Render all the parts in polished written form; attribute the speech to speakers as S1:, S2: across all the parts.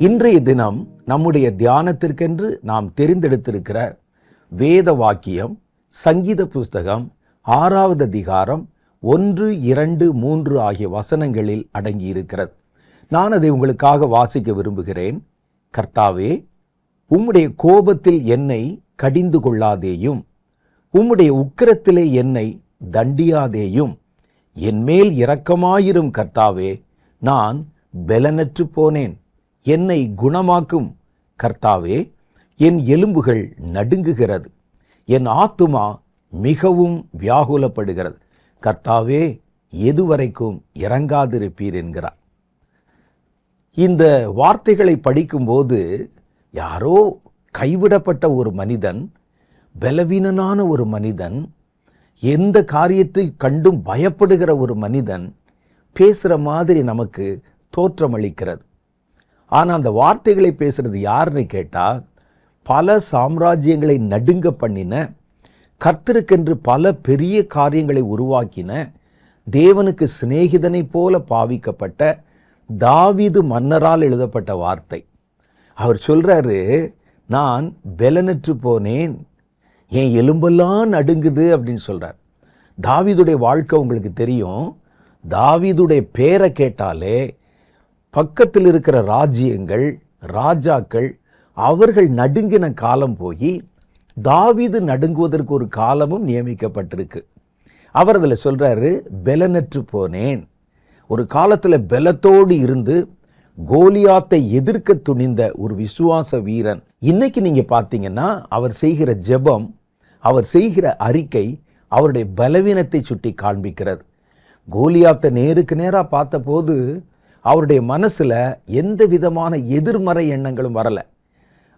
S1: இன்றைய தினம் நம்முடைய தியானத்திற்கென்று நாம் தெரிந்தெடுத்திருக்கிற வேத வாக்கியம் சங்கீத புஸ்தகம் 6வது அதிகாரம் 1, 2, 3 ஆகிய வசனங்களில் அடங்கியிருக்கிறது. நான் அதை உங்களுக்காக வாசிக்க விரும்புகிறேன். கர்த்தாவே, உம்முடைய கோபத்தில் என்னை கடிந்து கொள்ளாதேயும், உம்முடைய உக்கிரத்திலே என்னை தண்டியாதேயும். என்மேல் இரக்கமாயிரும் கர்த்தாவே, நான் பெலனற்று போனேன். என்னை குணமாக்கும் கர்த்தாவே, என் எலும்புகள் நடுங்குகிறது, என் ஆத்துமா மிகவும் வியாகுலப்படுகிறது. கர்த்தாவே, எதுவரைக்கும் இறங்காதிருப்பீர் என்கிறார். இந்த வார்த்தைகளை படிக்கும்போது யாரோ கைவிடப்பட்ட ஒரு மனிதன், பலவீனனான ஒரு மனிதன், எந்த காரியத்தை கண்டும் பயப்படுகிற ஒரு மனிதன் பேசுகிற மாதிரி நமக்கு தோற்றமளிக்கிறது. ஆனால் அந்த வார்த்தைகளை பேசுறது யாருன்னு கேட்டால், பல சாம்ராஜ்யங்களை நடுங்க பண்ணின, கர்த்தருக்கென்று பல பெரிய காரியங்களை உருவாக்கின, தேவனுக்கு சிநேகிதனை போல பாவிக்கப்பட்ட தாவீது மன்னரால் எழுதப்பட்ட வார்த்தை. அவர் சொல்றாரு, நான் பெலனற்று போனேன், என் எலும்பெல்லாம் நடுங்குது அப்படின்னு சொல்றார். தாவீதுடைய வாழ்க்கை உங்களுக்கு தெரியும். தாவீதுடைய பேரை கேட்டாலே பக்கத்தில் இருக்கிற ராஜ்யங்கள், ராஜாக்கள் அவர்கள் நடுங்கின காலம் போய் தாவீது நடுங்குவதற்கு ஒரு காலமும் நியமிக்கப்பட்டிருக்கு. அவர் அதில் சொல்றாரு, பெலனற்று போனேன். ஒரு காலத்தில் பெலத்தோடு இருந்து கோலியாத்தை எதிர்க்க துணிந்த ஒரு விசுவாச வீரன். இன்னைக்கு நீங்க பார்த்தீங்கன்னா அவர் செய்கிற ஜெபம், அவர் செய்கிற அறிக்கை அவருடைய பலவீனத்தை சுட்டி காண்பிக்கிறது. கோலியாத்தை நேருக்கு நேராக பார்த்தபோது அவருடைய மனசுல எந்த விதமான எதிர்மறை எண்ணங்களும் வரல.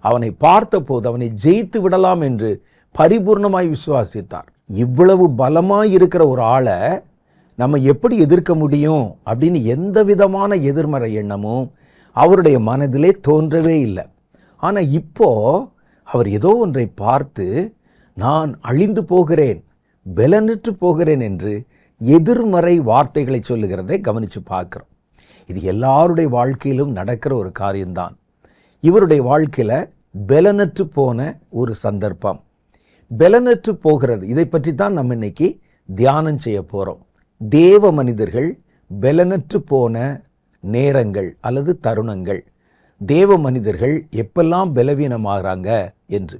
S1: அவனை பார்த்தபோது அவனை ஜெயித்து விடலாம் என்று பரிபூர்ணமாய் விசுவாசித்தார். இவ்வளவு பலமாய் இருக்கிற ஒரு ஆளை நம்ம எப்படி எதிர்க்க முடியும் அப்படின்னு எந்த விதமான எதிர்மறை எண்ணமும் அவருடைய மனதிலே தோன்றவே இல்லை. ஆனால் இப்போ அவர் ஏதோ ஒன்றை பார்த்து, நான் அழிந்து போகிறேன், பெலனற்று போகிறேன் என்று எதிர்மறை வார்த்தைகளை சொல்லுகிறதை கவனித்து பார்க்கிறோம். இது எல்லாருடைய வாழ்க்கையிலும் நடக்கிற ஒரு காரியம்தான். இவருடைய வாழ்க்கையில் பெலனற்று போன ஒரு சந்தர்ப்பம், பெலனற்று போகிறது. இதை பற்றி தான் நம்ம இன்னைக்கு தியானம் செய்ய போகிறோம். தேவ மனிதர்கள் பெலனற்று போன நேரங்கள் அல்லது தருணங்கள், தேவ மனிதர்கள் எப்பெல்லாம் பலவீனமாகறாங்க என்று.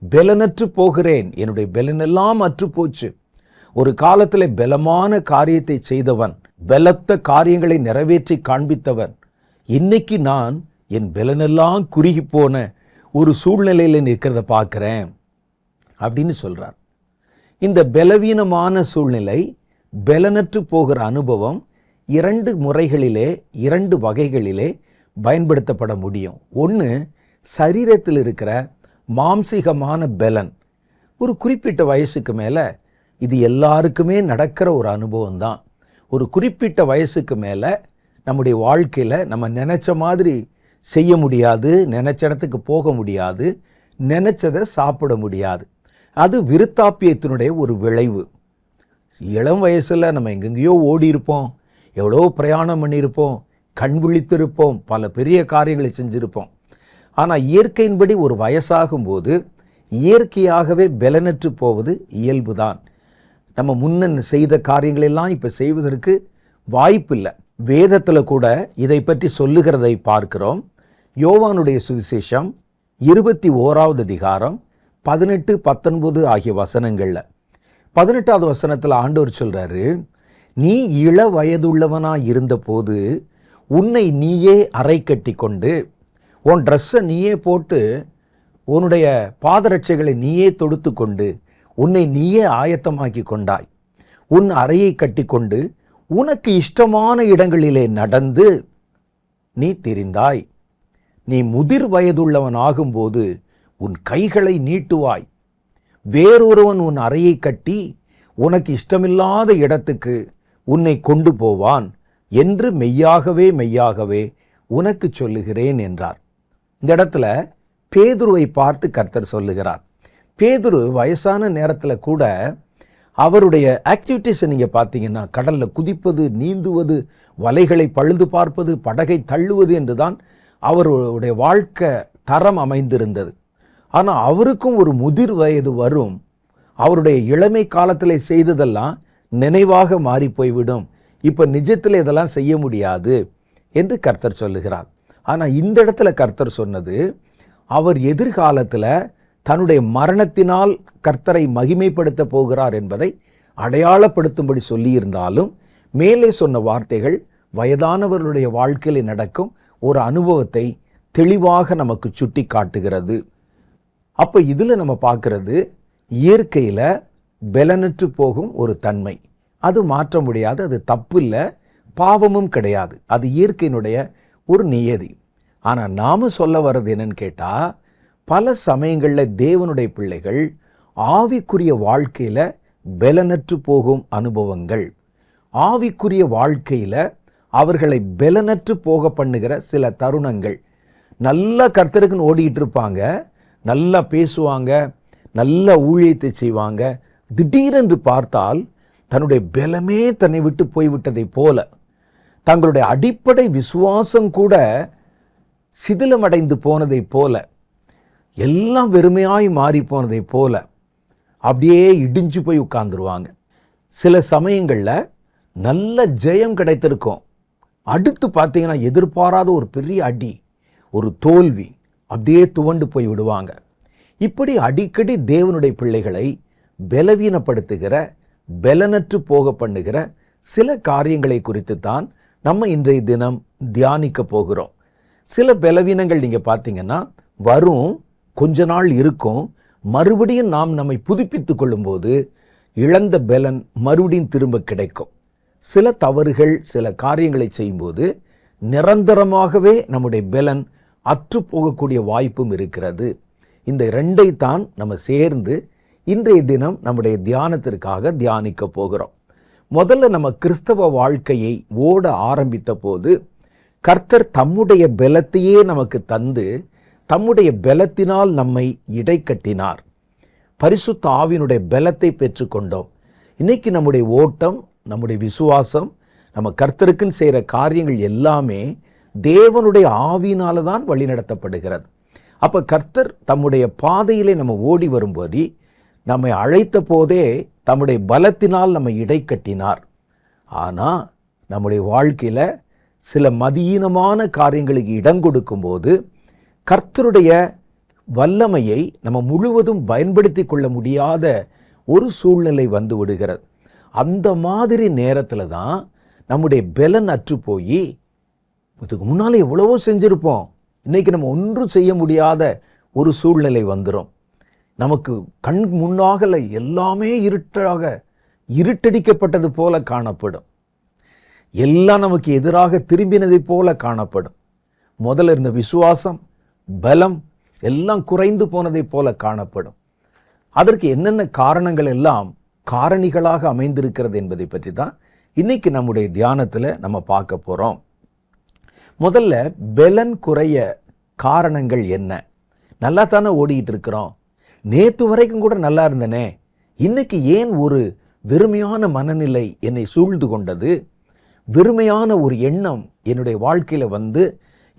S1: பெலனற்று போகிறேன், என்னுடைய பெலனெல்லாம் அற்று போச்சு. ஒரு காலத்தில் பலமான காரியத்தை செய்தவன், பலத்த காரியங்களை நிறைவேற்றி காண்பித்தவன், இன்னைக்கு நான் என் பலனெல்லாம் குறுகி போன ஒரு சூழ்நிலையில் நிற்கிறத பார்க்கிறேன் அப்படின்னு சொல்றார். இந்த பலவீனமான சூழ்நிலை, பலனற்று போகிற அனுபவம் 2 முறைகளிலே, 2 வகைகளிலே பயன்படுத்தப்பட முடியும். ஒன்று, சரீரத்தில் இருக்கிற மாம்சீகமான பலன். ஒரு குறிப்பிட்ட வயசுக்கு மேலே இது எல்லாருக்குமே நடக்கிற ஒரு அனுபவம் தான். ஒரு குறிப்பிட்ட வயசுக்கு மேலே நம்முடைய வாழ்க்கையில் நம்ம நினச்ச மாதிரி செய்ய முடியாது, நினச்ச இடத்துக்கு போக முடியாது, நினச்சதை சாப்பிட முடியாது. அது விருத்தாப்பியத்தினுடைய ஒரு விளைவு. இளம் வயசில் நம்ம எங்கெங்கேயோ ஓடி இருப்போம், எவ்வளோ பிரயாணம் பண்ணியிருப்போம், கண் விழித்திருப்போம், பல பெரிய காரியங்களை செஞ்சுருப்போம். ஆனால் இயற்கையின்படி ஒரு வயசாகும்போது இயற்கையாகவே பலனற்று போவது இயல்புதான். நம்ம முன்ன செய்த காரியங்களெல்லாம் இப்போ செய்வதற்கு வாய்ப்பில்லை. வேதத்தில் கூட இதை பற்றி சொல்லுகிறதை பார்க்கிறோம். யோவானுடைய சுவிசேஷம் 21வது அதிகாரம் 18, 19 ஆகிய வசனங்களில் 18வது வசனத்தில் ஆண்டவர் சொல்றாரு, நீ இள வயதுள்ளவனாய் இருந்தபோது உன்னை நீயே அரை கட்டி கொண்டு, உன் ட்ரெஸ்ஸை நீயே போட்டு, உன்னுடைய பாதரட்சைகளை நீயே தொடுத்து கொண்டு, உன்னை நீயே ஆயத்தமாக்கி கொண்டாய். உன் அறையை கட்டி கொண்டு உனக்கு இஷ்டமான இடங்களிலே நடந்து நீ திரிந்தாய். நீ முதிர் வயதுள்ளவன் ஆகும்போது உன் கைகளை நீட்டுவாய். வேறொருவன் உன் அறையை கட்டி உனக்கு இஷ்டமில்லாத இடத்துக்கு உன்னை கொண்டு போவான் என்று மெய்யாகவே மெய்யாகவே உனக்கு சொல்லுகிறேன் என்றார். இந்த இடத்துல பேதுருவை பார்த்து கர்த்தர் சொல்லுகிறார். பேதுரு வயசான நேரத்தில் கூட அவருடைய ஆக்டிவிட்டீஸை நீங்கள் பார்த்தீங்கன்னா, கடலில் குதிப்பது, நீந்துவது, வலைகளை பழுது பார்ப்பது, படகை தள்ளுவது என்று தான் அவருடைய வாழ்க்கை தரம் அமைந்திருந்தது. ஆனால் அவருக்கும் ஒரு முதிர் வயது வரும், அவருடைய இளமை காலத்தில் செய்ததெல்லாம் நினைவாக மாறி போய்விடும், இப்போ நிஜத்தில் இதெல்லாம் செய்ய முடியாது என்று கர்த்தர் சொல்லுகிறார். ஆனால் இந்த இடத்துல கர்த்தர் சொன்னது, அவர் எதிர்காலத்தில் தன்னுடைய மரணத்தினால் கர்த்தரை மகிமைப்படுத்த போகிறார் என்பதை அடையாளப்படுத்தும்படி சொல்லியிருந்தாலும், மேலே சொன்ன வார்த்தைகள் வயதானவர்களுடைய வாழ்க்கையில் நடக்கும் ஒரு அனுபவத்தை தெளிவாக நமக்கு சுட்டி காட்டுகிறது. அப்போ இதில் நம்ம பார்க்கறது, இயற்கையில் பலனற்று போகும் ஒரு தன்மை, அது மாற்ற முடியாது, அது தப்பு இல்லை, பாவமும் கிடையாது, அது இயற்கையினுடைய ஒரு நியதி. ஆனால் நாம் சொல்ல வர்றது என்னன்னு கேட்டால், பல சமயங்களில் தேவனுடைய பிள்ளைகள் ஆவிக்குரிய வாழ்க்கையில் பலனற்று போகும் அனுபவங்கள், ஆவிக்குரிய வாழ்க்கையில் அவர்களை பலனற்று போக பண்ணுகிற சில தருணங்கள். நல்லா கர்த்தருக்குன்னு ஓடிட்டு இருப்பாங்க, நல்லா பேசுவாங்க, நல்ல ஊழியத்தை செய்வாங்க, திடீரென்று பார்த்தால் தன்னுடைய பலமே தன்னை விட்டு போய்விட்டதை போல, தங்களுடைய அடிப்படை விசுவாசம் கூட சிதிலமடைந்து போனதை போல, எல்லாம் வெறுமையாய் மாறி போனதை போல அப்படியே இடிஞ்சு போய் உட்கார்ந்துருவாங்க. சில சமயங்களில் நல்ல ஜெயம் கிடைத்திருக்கும், அடுத்து பார்த்தீங்கன்னா எதிர்பாராத ஒரு பெரிய அடி, ஒரு தோல்வி, அப்படியே துவண்டு போய் விடுவாங்க. இப்படி அடிக்கடி தேவனுடைய பிள்ளைகளை பலவீனப்படுத்துகிற, பலனற்று போக பண்ணுகிற சில காரியங்களை குறித்து தான் நம்ம இன்றைய தினம் தியானிக்க போகிறோம். சில பலவீனங்கள் நீங்கள் பார்த்தீங்கன்னா வரும், கொஞ்ச நாள் இருக்கும், மறுபடியும் நாம் நம்மை புதுப்பித்து கொள்ளும்போது இழந்த பலன் மறுபடியும் திரும்ப கிடைக்கும். சில தவறுகள், சில காரியங்களை செய்யும்போது நிரந்தரமாகவே நம்முடைய பலன் அற்று போகக்கூடிய வாய்ப்பும் இருக்கிறது. இந்த ரெண்டை தான் நம்ம சேர்ந்து இன்றைய தினம் நம்முடைய தியானத்திற்காக தியானிக்க போகிறோம். முதல்ல நம்ம கிறிஸ்தவ வாழ்க்கையை ஓட ஆரம்பித்த போது கர்த்தர் தம்முடைய பலத்தையே நமக்கு தந்து தம்முடைய பலத்தினால் நம்மை இடைக்கட்டினார். பரிசுத்த ஆவியினுடைய பலத்தை பெற்றுக்கொண்டோம். இன்னைக்கு நம்முடைய ஓட்டம், நம்முடைய விசுவாசம், நம்ம கர்த்தருக்குன்னு செய்கிற காரியங்கள் எல்லாமே தேவனுடைய ஆவியினால தான் வழிநடத்தப்படுகிறது. அப்போ கர்த்தர் தம்முடைய பாதையிலே நம்ம ஓடி வரும்போது நம்மை அழைத்த போதே தம்முடைய பலத்தினால் நம்மை இடைக்கட்டினார். ஆனால் நம்முடைய வாழ்க்கையில் சில மதியீனமான காரியங்களுக்கு இடம் கொடுக்கும்போது கர்த்தருடைய வல்லமையை நம்ம முழுவதும் பயன்படுத்தி கொள்ள முடியாத ஒரு சூழ்நிலை வந்து விடுகிறது. அந்த மாதிரி நேரத்தில் தான் நம்முடைய பலன் அற்று போய், இதுக்கு முன்னால் எவ்வளவோ செஞ்சுருப்போம், இன்றைக்கி நம்ம ஒன்றும் செய்ய முடியாத ஒரு சூழ்நிலை வந்துடும். நமக்கு கண் முன்னாக எல்லாமே இருட்டடிக்கப்பட்டது போல காணப்படும், எல்லாம் நமக்கு எதிராக திரும்பினதை போல காணப்படும். முதல்ல இருந்த விசுவாசம், பலம் எல்லாம் குறைந்து போனதை போல காணப்படும். அதற்கு என்னென்ன காரணங்கள் எல்லாம் காரணிகளாக அமைந்திருக்கிறது என்பதை பற்றி தான் இன்னைக்கு நம்முடைய தியானத்தில் நம்ம பார்க்க போகிறோம். முதல்ல பலன் குறைய காரணங்கள் என்ன? நல்லா தானே ஓடிட்டு இருக்கிறோம், நேற்று வரைக்கும் கூட நல்லா இருந்தனே, இன்னைக்கு ஏன் ஒரு வெறுமையான மனநிலை என்னை சூழ்ந்து கொண்டது, வெறுமையான ஒரு எண்ணம் என்னுடைய வாழ்க்கையில் வந்து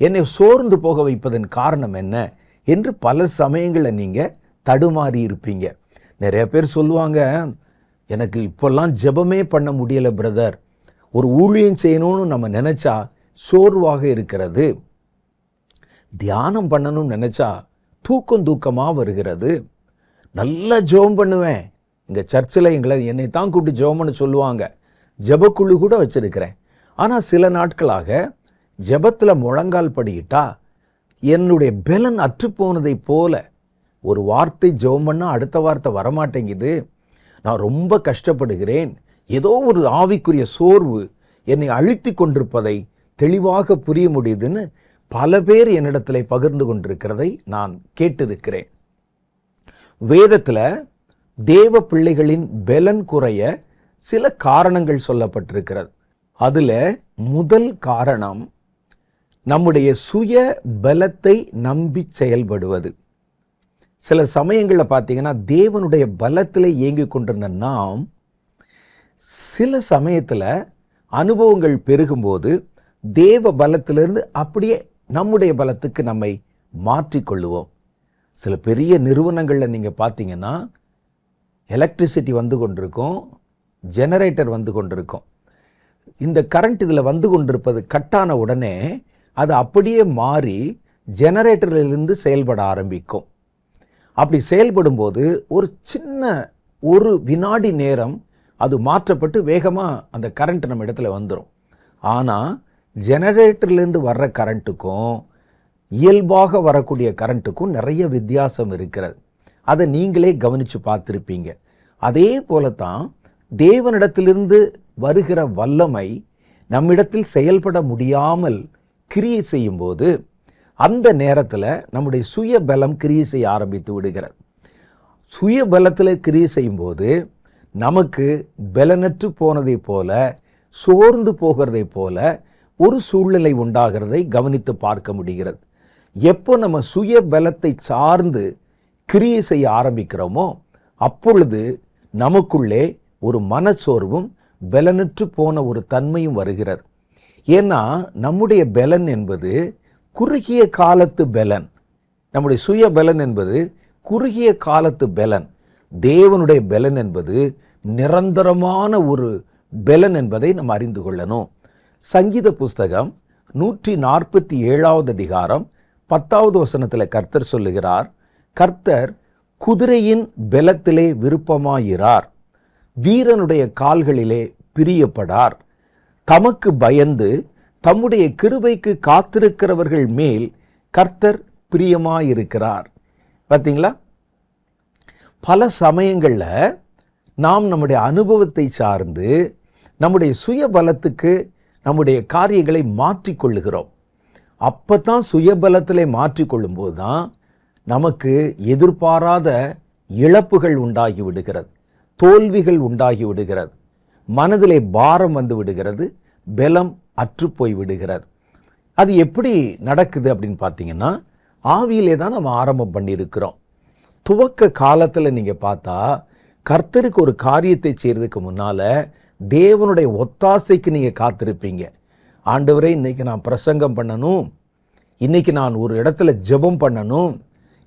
S1: என்னை சோர்ந்து போக வைப்பதன் காரணம் என்ன என்று பல சமயங்களில் நீங்கள் தடுமாறி இருப்பீங்க. நிறைய பேர் சொல்லுவாங்க, எனக்கு இப்போல்லாம் ஜெபமே பண்ண முடியலை பிரதர், ஒரு ஊழியம் செய்யணும்னு நம்ம நினச்சா சோர்வாக இருக்கிறது, தியானம் பண்ணணும்னு நினச்சா தூக்கமாக வருகிறது, நல்லா ஜெபம் பண்ணுவேன், இங்கே சர்ச்சில் என்னை தான் கூப்பிட்டு ஜெபம் பண்ண சொல்லுவாங்க, ஜெபக்குழு கூட வச்சுருக்கிறேன், ஆனால் சில நாட்களாக ஜெபத்தில் முழங்கால் படிக்கிட்டா என்னுடைய பலன் அற்றுப்போனதை போல, ஒரு வார்த்தை ஜெபம் பண்ணால் அடுத்த வார்த்தை வரமாட்டேங்குது, நான் ரொம்ப கஷ்டப்படுகிறேன், ஏதோ ஒரு ஆவிக்குரிய சோர்வு என்னை அழுத்தி கொண்டிருப்பதை தெளிவாக புரிய முடியுதுன்னு பல பேர் என்னிடத்தில் பகிர்ந்து கொண்டிருக்கிறதை நான் கேட்டிருக்கிறேன். வேதத்தில் தேவ பிள்ளைகளின் பலன் குறைய சில காரணங்கள் சொல்லப்பட்டிருக்கிறது. அதில் முதல் காரணம் நம்முடைய சுய பலத்தை நம்பி செயல்படுவது. சில சமயங்களில் பார்த்தீங்கன்னா தேவனுடைய பலத்தில் இயங்கிக் கொண்டிருந்த நாம் சில சமயத்தில் அனுபவங்கள் பெருகும்போது தேவ பலத்திலிருந்து அப்படியே நம்முடைய பலத்துக்கு நம்மை மாற்றிக்கொள்ளுவோம். சில பெரிய நிறுவனங்களில் நீங்கள் பார்த்தீங்கன்னா எலக்ட்ரிசிட்டி வந்து கொண்டிருக்கும், ஜெனரேட்டர் வந்து கொண்டிருக்கும். இந்த கரண்ட் இதில் வந்து கொண்டிருப்பது கட்டான உடனே அது அப்படியே மாறி ஜெனரேட்டரிலிருந்து செயல்பட ஆரம்பிக்கும். அப்படி செயல்படும்போது ஒரு வினாடி நேரம் அது மாற்றப்பட்டு வேகமாக அந்த கரண்ட் நம்ம இடத்துல வந்துடும். ஆனால் ஜெனரேட்டர்லேருந்து வர்ற கரண்ட்டுக்கும் இயல்பாக வரக்கூடிய கரண்ட்டுக்கும் நிறைய வித்தியாசம் இருக்கிறது. அதை நீங்களே கவனித்து பார்த்துருப்பீங்க. அதே போல தான் தேவனிடத்திலிருந்து வருகிற வல்லமை நம்மிடத்தில் செயல்பட முடியாமல் கிரியை செய்யும்போது அந்த நேரத்தில் நம்முடைய சுய பலம் கிரியை செய்ய ஆரம்பித்து விடுகிறது. சுய பலத்தில் கிரியை செய்யும்போது நமக்கு பலனற்று போனதை போல, சோர்ந்து போகிறதை போல ஒரு சூழ்நிலை உண்டாகிறதை கவனித்து பார்க்க முடிகிறது. எப்போ நம்ம சுய பலத்தை சார்ந்து கிரியை செய்ய ஆரம்பிக்கிறோமோ அப்பொழுது நமக்குள்ளே ஒரு மனச்சோர்வும் பலனற்று போன ஒரு தன்மையும் வருகிறது. ஏன்னா நம்முடைய பலன் என்பது குறுகிய காலத்து பலன். நம்முடைய சுய பலன் என்பது குறுகிய காலத்து பலன். தேவனுடைய பலன் என்பது நிரந்தரமான ஒரு பலன் என்பதை நம்ம அறிந்து கொள்ளணும். சங்கீத புஸ்தகம் 147 அதிகாரம் 10வது வசனத்தில் கர்த்தர் சொல்லுகிறார், கர்த்தர் குதிரையின் பலத்திலே விருப்பமாயிரார், வீரனுடைய கால்களிலே பிரியப்படார், தமக்கு பயந்து தம்முடைய கிருபைக்கு காத்திருக்கிறவர்கள் மேல் கர்த்தர் பிரியமாயிருக்கிறார். பார்த்தீங்களா? பல சமயங்களில் நாம் நம்முடைய அனுபவத்தை சார்ந்து நம்முடைய சுய பலத்துக்கு நம்முடைய காரியங்களை மாற்றிக்கொள்ளுகிறோம். அப்போ தான் சுயபலத்திலே மாற்றிக்கொள்ளும்போது தான் நமக்கு எதிர்பாராத இழப்புகள் உண்டாகி விடுகிறது, தோல்விகள் உண்டாகி விடுகிறது, மனதிலே பாரம் வந்து விடுகிறது, பலம் அற்றுப்போய் விடுகிறது. அது எப்படி நடக்குது அப்படின்னு பார்த்தீங்கன்னா, ஆவியிலே தான் நம்ம ஆரம்பம் பண்ணியிருக்கிறோம். துவக்க காலத்தில் நீங்கள் பார்த்தா கர்த்தருக்கு ஒரு காரியத்தை செய்கிறதுக்கு முன்னால் தேவனுடைய ஒத்தாசைக்கு நீங்கள் காத்திருப்பீங்க. ஆண்டவரே, இன்னைக்கு நான் பிரசங்கம் பண்ணணும், இன்னைக்கு நான் ஒரு இடத்துல ஜெபம் பண்ணணும்,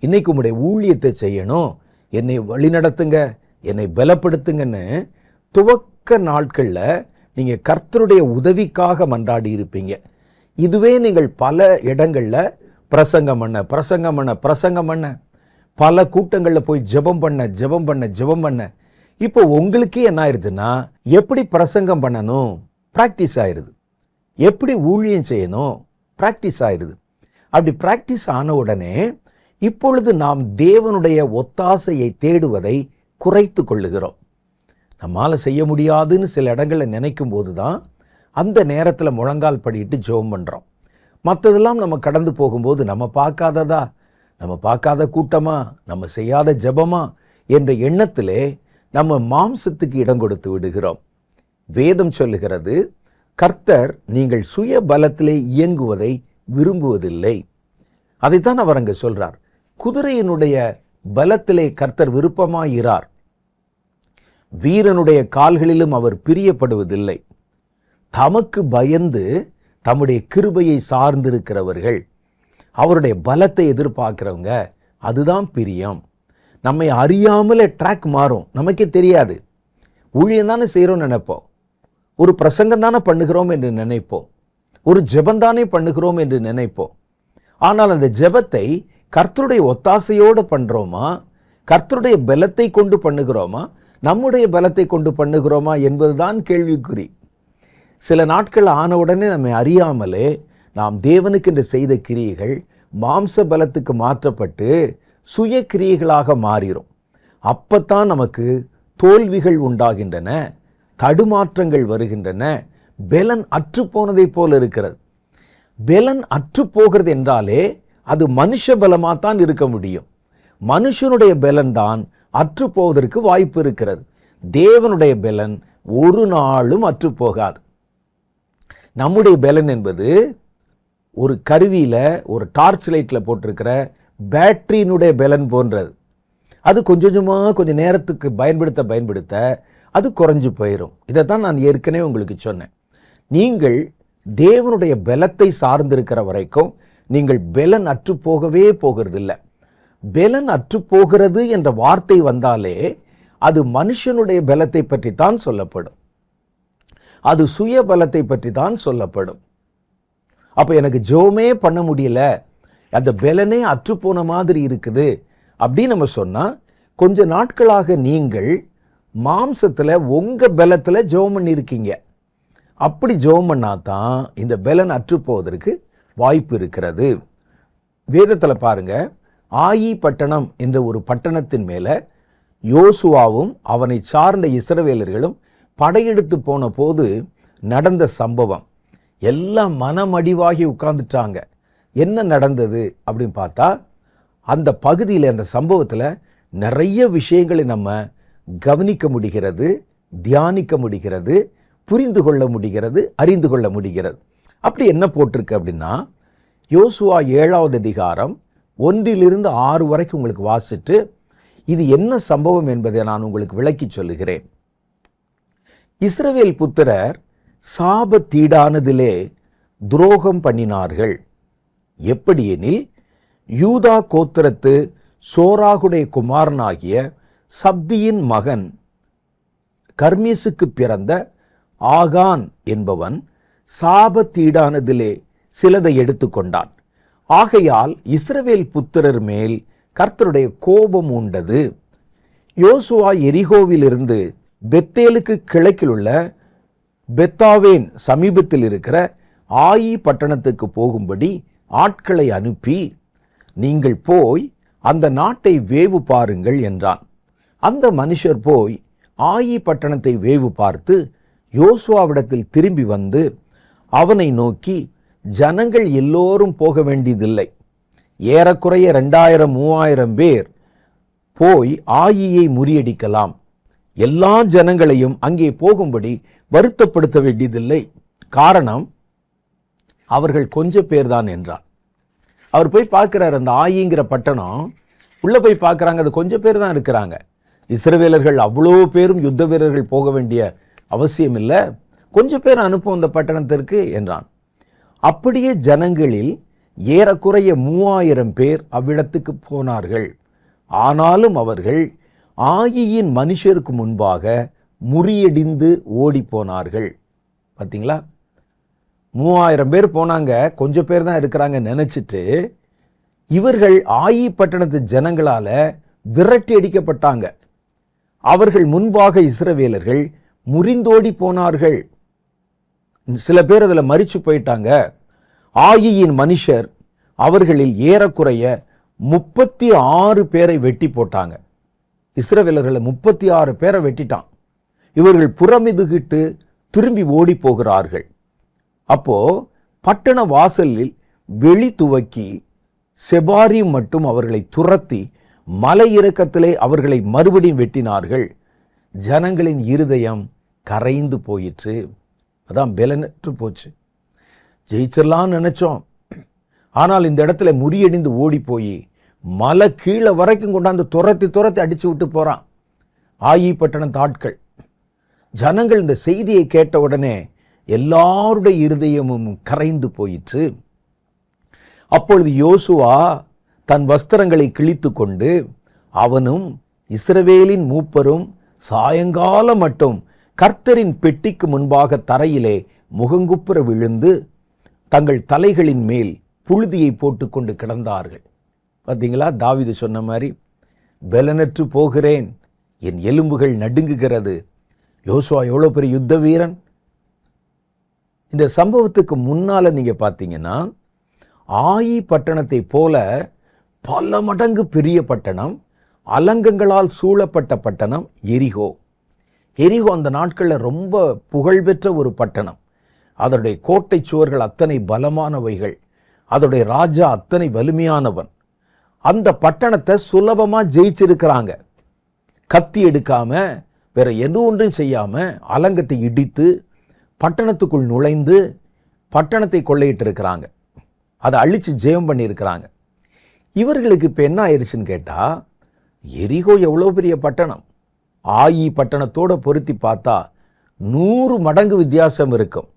S1: இன்னைக்கு உங்களுடைய ஊழியத்தை செய்யணும், என்னை வழிநடத்துங்க, என்னை பலப்படுத்துங்கன்னு துவக்க நாட்களில் நீங்கள் கர்த்தருடைய உதவிக்காக மன்றாடி இருப்பீங்க. இதுவே நீங்கள் பல இடங்களில் பிரசங்கம் பண்ண பல கூட்டங்களில் போய் ஜெபம் பண்ண இப்போ உங்களுக்கே என்ன ஆயிடுதுன்னா, எப்படி பிரசங்கம் பண்ணணும் ப்ராக்டிஸ் ஆயிடுது, எப்படி ஊழியம் செய்யணும் ப்ராக்டிஸ் ஆயிடுது. அப்படி ப்ராக்டிஸ் ஆன உடனே இப்பொழுது நாம் தேவனுடைய ஒத்தாசையை தேடுவதை குறைத்து கொள்ளுகிறோம். நம்மால் செய்ய முடியாதுன்னு சில இடங்களில் நினைக்கும் போது தான் அந்த நேரத்தில் முழங்கால் படிட்டு ஜெபம் பண்ணுறோம். மற்றதெல்லாம் நம்ம கடந்து போகும்போது நம்ம பார்க்காத கூட்டமா, நம்ம செய்யாத ஜெபமா என்ற எண்ணத்திலே நம்ம மாம்சத்துக்கு இடம் கொடுத்து விடுகிறோம். வேதம் சொல்லுகிறது, கர்த்தர் நீங்கள் சுய பலத்திலே இயங்குவதை விரும்புவதில்லை. அதைத்தான் அவர் அங்கே சொல்றார். குதிரையினுடைய பலத்திலே கர்த்தர் விருப்பமாயிரார், வீரனுடைய கால்களிலும் அவர் பிரியப்படுவதில்லை. தமக்கு பயந்து தம்முடைய கிருபையை சார்ந்திருக்கிறவர்கள், அவருடைய பலத்தை எதிர்பார்க்கிறவங்க, அதுதான் பிரியம். நம்மை அறியாமலே ட்ராக் மாறும், நமக்கே தெரியாது. ஊழியம் தானே செய்கிறோம் நினைப்போம், ஒரு பிரசங்கம் தானே பண்ணுகிறோம் என்று நினைப்போம், ஒரு ஜெபந்தானே பண்ணுகிறோம் என்று நினைப்போம். ஆனால் அந்த ஜெபத்தை கர்த்தருடைய ஒத்தாசையோடு பண்ணுறோமா, கர்த்தருடைய பலத்தை கொண்டு பண்ணுகிறோமா, நம்முடைய பலத்தை கொண்டு பண்ணுகிறோமா என்பதுதான் கேள்விக்குறி. சில நாட்கள் ஆன உடனே நம்மை அறியாமலே நாம் தேவனுக்கு என்று செய்த கிரியைகள் மாம்ச பலத்துக்கு மாற்றப்பட்டு சுய கிரியைகளாக மாறிடும். அப்பத்தான் நமக்கு தோல்விகள் உண்டாகின்றன, தடுமாற்றங்கள் வருகின்றன, பலன் அற்றுப்போனதை போல இருக்கிறது. பலன் அற்றுப்போகிறது என்றாலே அது மனுஷ பலமாகத்தான் இருக்க முடியும். மனுஷனுடைய பலன் தான் அற்றுப்போவதற்கு வாய்ப்பு இருக்கிறது. தேவனுடைய பலன் ஒரு நாளும் அற்றுப்போகாது. நம்முடைய பலன் என்பது ஒரு கருவியில், ஒரு டார்ச் லைட்டில் போட்டிருக்கிற பேட்டரியினுடைய பலன் போன்றது. அது கொஞ்சம் நேரத்துக்கு பயன்படுத்த அது குறைஞ்சு போயிடும். இதைத்தான் நான் ஏற்கனவே உங்களுக்கு சொன்னேன். நீங்கள் தேவனுடைய பலத்தை சார்ந்திருக்கிற வரைக்கும் நீங்கள் பெலன் அற்று போகவே போகிறதில்லை. பெலன் அற்று போகிறது என்ற வார்த்தை வந்தாலே அது மனுஷனுடைய பலத்தை பற்றி தான் சொல்லப்படும். அது சுய பலத்தை பற்றி தான் சொல்லப்படும். அப்போ எனக்கு ஜோமே பண்ண முடியல, அந்த பெலனே அற்றுப்போன மாதிரி இருக்குது அப்படின்னு நம்ம சொன்னால், கொஞ்ச நாட்களாக நீங்கள் மாம்சத்தில் உங்கள் பலத்தில் ஜெபம் பண்ணியிருக்கீங்க. அப்படி ஜெபம் பண்ணாதான் இந்த பெலன் அற்றுப்போவதற்கு வாய்ப்பு இருக்கிறது. வேதத்தில் பாருங்க, ஆயி பட்டணம் என்ற ஒரு பட்டணத்தின் மேலே யோசுவாவும் அவனை சார்ந்த இஸ்ரவேலர்களும் படையெடுத்து போன போது நடந்த சம்பவம். எல்லாம் மனமடிவாகி உட்கார்ந்துட்டாங்க. என்ன நடந்தது அப்படின்னு பார்த்தா, அந்த பகுதியில் அந்த சம்பவத்தில் நிறைய விஷயங்களை நம்ம கவனிக்க முடிகிறது, தியானிக்க முடிகிறது, புரிந்து கொள்ள முடிகிறது, அறிந்து கொள்ள முடிகிறது. அப்படி என்ன போட்டிருக்கு அப்படின்னா, யோசுவா 7வது அதிகாரம் 1-6 வரைக்கும் உங்களுக்கு வாசிட்டு இது என்ன சம்பவம் என்பதை நான் உங்களுக்கு விளக்கி சொல்லுகிறேன். இஸ்ரவேல் புத்திரர் சாபத்தீடானதிலே துரோகம் பண்ணினார்கள். எப்படியெனில், யூதா கோத்திரத்து சோராகுடைய குமாரனாகிய சப்தியின் மகன் கர்மீசுக்கு பிறந்த ஆகான் என்பவன் சாபத்தீடானதிலே சிலதை எடுத்துக்கொண்டான். ஆகையால் இஸ்ரவேல் புத்திரர் மேல் கர்த்தருடைய கோபம் உண்டது. யோசுவா எரிகோவிலிருந்து பெத்தேலுக்கு கிழக்கில் உள்ள பெத்தாவேன் சமீபத்தில் இருக்கிற ஆயி பட்டணத்துக்கு போகும்படி ஆட்களை அனுப்பி, நீங்கள் போய் அந்த நாட்டை வேவு பாருங்கள் என்றான். அந்த மனுஷர் போய் ஆயி பட்டணத்தை வேவு பார்த்து யோசுவாவிடத்தில் திரும்பி வந்து அவனை நோக்கி, ஜனங்கள் எல்லோரும் போக வேண்டியதில்லை, ஏறக்குறைய 2000-3000 பேர் போய் ஆயியை முறியடிக்கலாம், எல்லா ஜனங்களையும் அங்கே போகும்படி வருத்தப்படுத்த வேண்டியதில்லை, காரணம் அவர்கள் கொஞ்சம் பேர் தான் என்றான். அவர் போய் பார்க்கிறார், அந்த ஆயிங்கிற பட்டணம் உள்ள போய் பார்க்குறாங்க, அது கொஞ்சம் பேர் தான் இருக்கிறாங்க. இஸ்ரவேலர்கள் அவ்வளோ பேரும் யுத்த வீரர்கள் போக வேண்டிய அவசியம் இல்லை, கொஞ்சம் பேர் அனுப்பும் அந்த பட்டணத்திற்கு என்றான். அப்படியே ஜனங்களில் ஏறக்குறைய 3000 பேர் அவ்விடத்துக்கு போனார்கள். ஆனாலும் அவர்கள் ஆயியின் மனுஷருக்கு முன்பாக முறியடிந்து ஓடி போனார்கள். பார்த்தீங்களா, 3000 பேர் போனாங்க, கொஞ்சம் பேர் தான் இருக்கிறாங்க நினைச்சிட்டு இவர்கள் ஆயி பட்டணத்து ஜனங்களால விரட்டி அடிக்கப்பட்டாங்க. அவர்கள் முன்பாக இஸ்ரவேலர்கள் முறிந்தோடி போனார்கள். சில பேர் அதில் மரிச்சு போயிட்டாங்க. ஆயியின் மனுஷர் அவர்களில் ஏறக்குறைய 36 பேரை வெட்டி போட்டாங்க. இஸ்ரவேலர்களை 36 பேரை வெட்டிட்டான். இவர்கள் புறமிதுகிட்டு திரும்பி ஓடி போகிறார்கள். அப்போ பட்டண வாசலில் வெளி துவக்கி செபாரி மட்டும் அவர்களை துரத்தி மலை இறக்கத்திலே அவர்களை மறுபடியும் வெட்டினார்கள். ஜனங்களின் இருதயம் கரைந்து போயிற்று. அதான் பெலனற்று போச்சு. ஜெயிச்சிடலான்னு நினைச்சோம், ஆனால் இந்த இடத்துல முறியடிந்து ஓடி போய் மலை கீழே வரைக்கும் கொண்டாந்து துரத்தி துரத்தி அடிச்சு விட்டு போறான் ஆயி பட்டணத்து ஆட்கள். ஜனங்கள் இந்த செய்தியை கேட்ட உடனே எல்லாருடைய இருதயமும் கரைந்து போயிற்று. அப்பொழுது யோசுவா தன் வஸ்திரங்களை கிழித்து கொண்டு அவனும் இஸ்ரவேலின் மூப்பரும் சாயங்காலம் மட்டும் கர்த்தரின் பெட்டிக்கு முன்பாக தரையிலே முகங்குப்புற விழுந்து தங்கள் தலைகளின் மேல் புழுதியை போட்டுக்கொண்டு கிடந்தார்கள். பார்த்தீங்களா, தாவீது சொன்ன மாதிரி, பெலனற்று போகிறேன், என் எலும்புகள் நடுங்குகிறது. யோசுவா எவ்வளோ பெரிய யுத்த வீரன். இந்த சம்பவத்துக்கு முன்னால நீங்க பார்த்தீங்கன்னா, ஆயி பட்டணத்தை போல பல மடங்கு பெரிய பட்டணம், அலங்கங்களால் சூழப்பட்ட பட்டணம் எரிகோ. எரிகோ அந்த நாட்களில் ரொம்ப புகழ்பெற்ற ஒரு பட்டணம். அதனுடைய கோட்டை சுவர்கள் அத்தனை பலமானவைகள், அதனுடைய ராஜா அத்தனை வலிமையானவன். அந்த பட்டணத்தை சுலபமா ஜெயிச்சிருக்கிறாங்க. கத்தி எடுக்காம வேற எது ஒன்றும் செய்யாம அலங்கத்தை இடித்து பட்டணத்துக்குள் நுழைந்து பட்டணத்தை கொள்ளையிட்டு இருக்கிறாங்க. அதை அழிச்சு ஜெயம் பண்ணி இருக்கிறாங்க. இவர்களுக்கு இப்போ என்ன ஆயிடுச்சுன்னு கேட்டா, எரிகோ எவ்வளோ பெரிய பட்டணம், ஆயி பட்டணத்தோட பொருத்தி பார்த்தா 100 மடங்கு வித்தியாசம் இருக்கும்.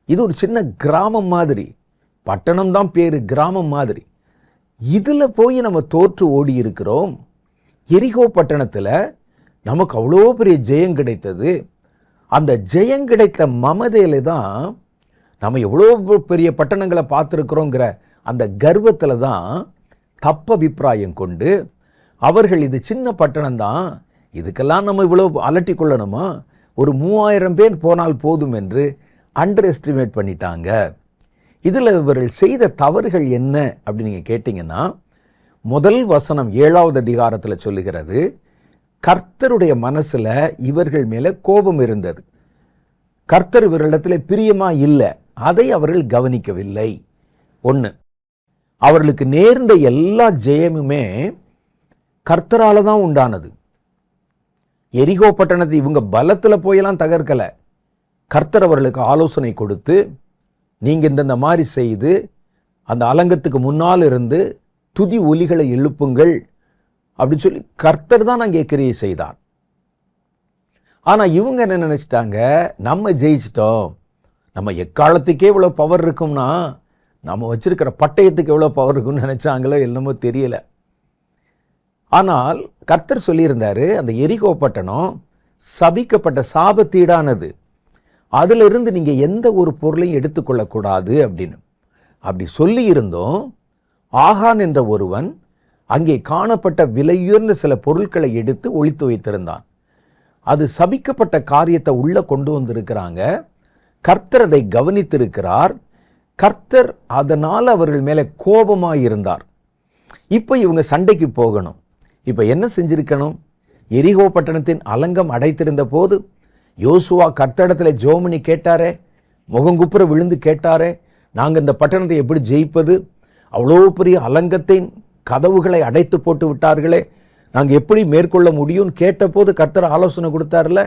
S1: இது ஒரு சின்ன கிராமம் மாதிரி, பட்டணம் தான் பேரு, கிராமம் மாதிரி. இதில் போய் நம்ம தோற்று ஓடி இருக்கிறோம். எரிகோ பட்டணத்தில் நமக்கு அவ்வளோ பெரிய ஜெயம் கிடைத்தது. அந்த ஜெயம் கிடைத்த மமதையில தான் நம்ம எவ்வளோ பெரிய பட்டணங்களை பார்த்துருக்குறோங்கிற அந்த கர்வத்தில் தான் தப்பபிப்பிராயம் கொண்டு அவர்கள் இது சின்ன பட்டணம் தான், இதுக்கெல்லாம் நம்ம இவ்வளோ அலட்டி கொள்ளணுமா, ஒரு 3000 பேர் போனால் போதும் என்று அண்டர் எஸ்டிமேட் பண்ணிட்டாங்க. இதில் இவர்கள் செய்த தவறுகள் என்ன அப்படின்னு நீங்கள் கேட்டிங்கன்னா, முதல் வசனம் 7வது அதிகாரத்தில் சொல்லுகிறது, கர்த்தருடைய மனசில் இவர்கள் மேலே கோபம் இருந்தது. கர்த்தர் இவர்களிடத்தில் பிரியமா இல்லை, அதை அவர்கள் கவனிக்கவில்லை. ஒன்று, அவர்களுக்கு நேர்ந்த எல்லா ஜெயமுமே கர்த்தரால தான் உண்டானது. எரிகோ பட்டணத்தை இவங்க பலத்தில் போயெல்லாம் தகர்க்கல. கர்த்தர் அவர்களுக்கு ஆலோசனை கொடுத்து, நீங்கள் இந்த மாதிரி செய்து அந்த அலங்கத்துக்கு முன்னால் இருந்து துதி ஒலிகளை எழுப்புங்கள் அப்படின்னு சொல்லி கர்த்தர் தான் அங்கே கிரியை செய்தார். ஆனால் இவங்க என்ன நினைச்சிட்டாங்க, நம்ம ஜெயிச்சிட்டோம், நம்ம எக்காலத்துக்கே இவ்வளோ பவர் இருக்கும்னா நம்ம வச்சிருக்கிற பட்டயத்துக்கு எவ்வளோ பவர் இருக்கும்னு நினைச்சாங்களோ என்னமோ தெரியல. ஆனால் கர்த்தர் சொல்லியிருந்தாரு, அந்த எரிகோ பட்டணம் சபிக்கப்பட்ட சாபத்தீடானது, அதிலிருந்து நீங்கள் எந்த ஒரு பொருளையும் எடுத்துக்கொள்ளக்கூடாது அப்படின்னு. அப்படி சொல்லி இருந்தோம். ஆகான் என்ற ஒருவன் அங்கே காணப்பட்ட விலையுயர்ந்த சில பொருட்களை எடுத்து ஒளித்து வைத்திருந்தான். அது சபிக்கப்பட்ட காரியத்தை உள்ள கொண்டு வந்திருக்கிறாங்க. கர்த்தர் அதை கவனித்திருக்கிறார். கர்த்தர் அதனால் அவர்கள் மேலே கோபமாக இருந்தார். இப்போ இவங்க சண்டைக்கு போகணும். இப்போ என்ன செஞ்சிருக்கணும், எரிகோ பட்டணத்தின் அலங்கம் அடைத்திருந்த போது யோசுவா கர்த்தரிடத்தில் ஜோமனி கேட்டாரே, முகங்குப்புற விழுந்து கேட்டாரே, நாங்கள் இந்த பட்டணத்தை எப்படி ஜெயிப்பது, அவ்வளோ பெரிய அலங்கத்தின் கதவுகளை அடைத்து போட்டு விட்டார்களே, நாங்கள் எப்படி மேற்கொள்ள முடியும்னு கேட்டபோது கர்த்தர் ஆலோசனை கொடுத்தார்ல.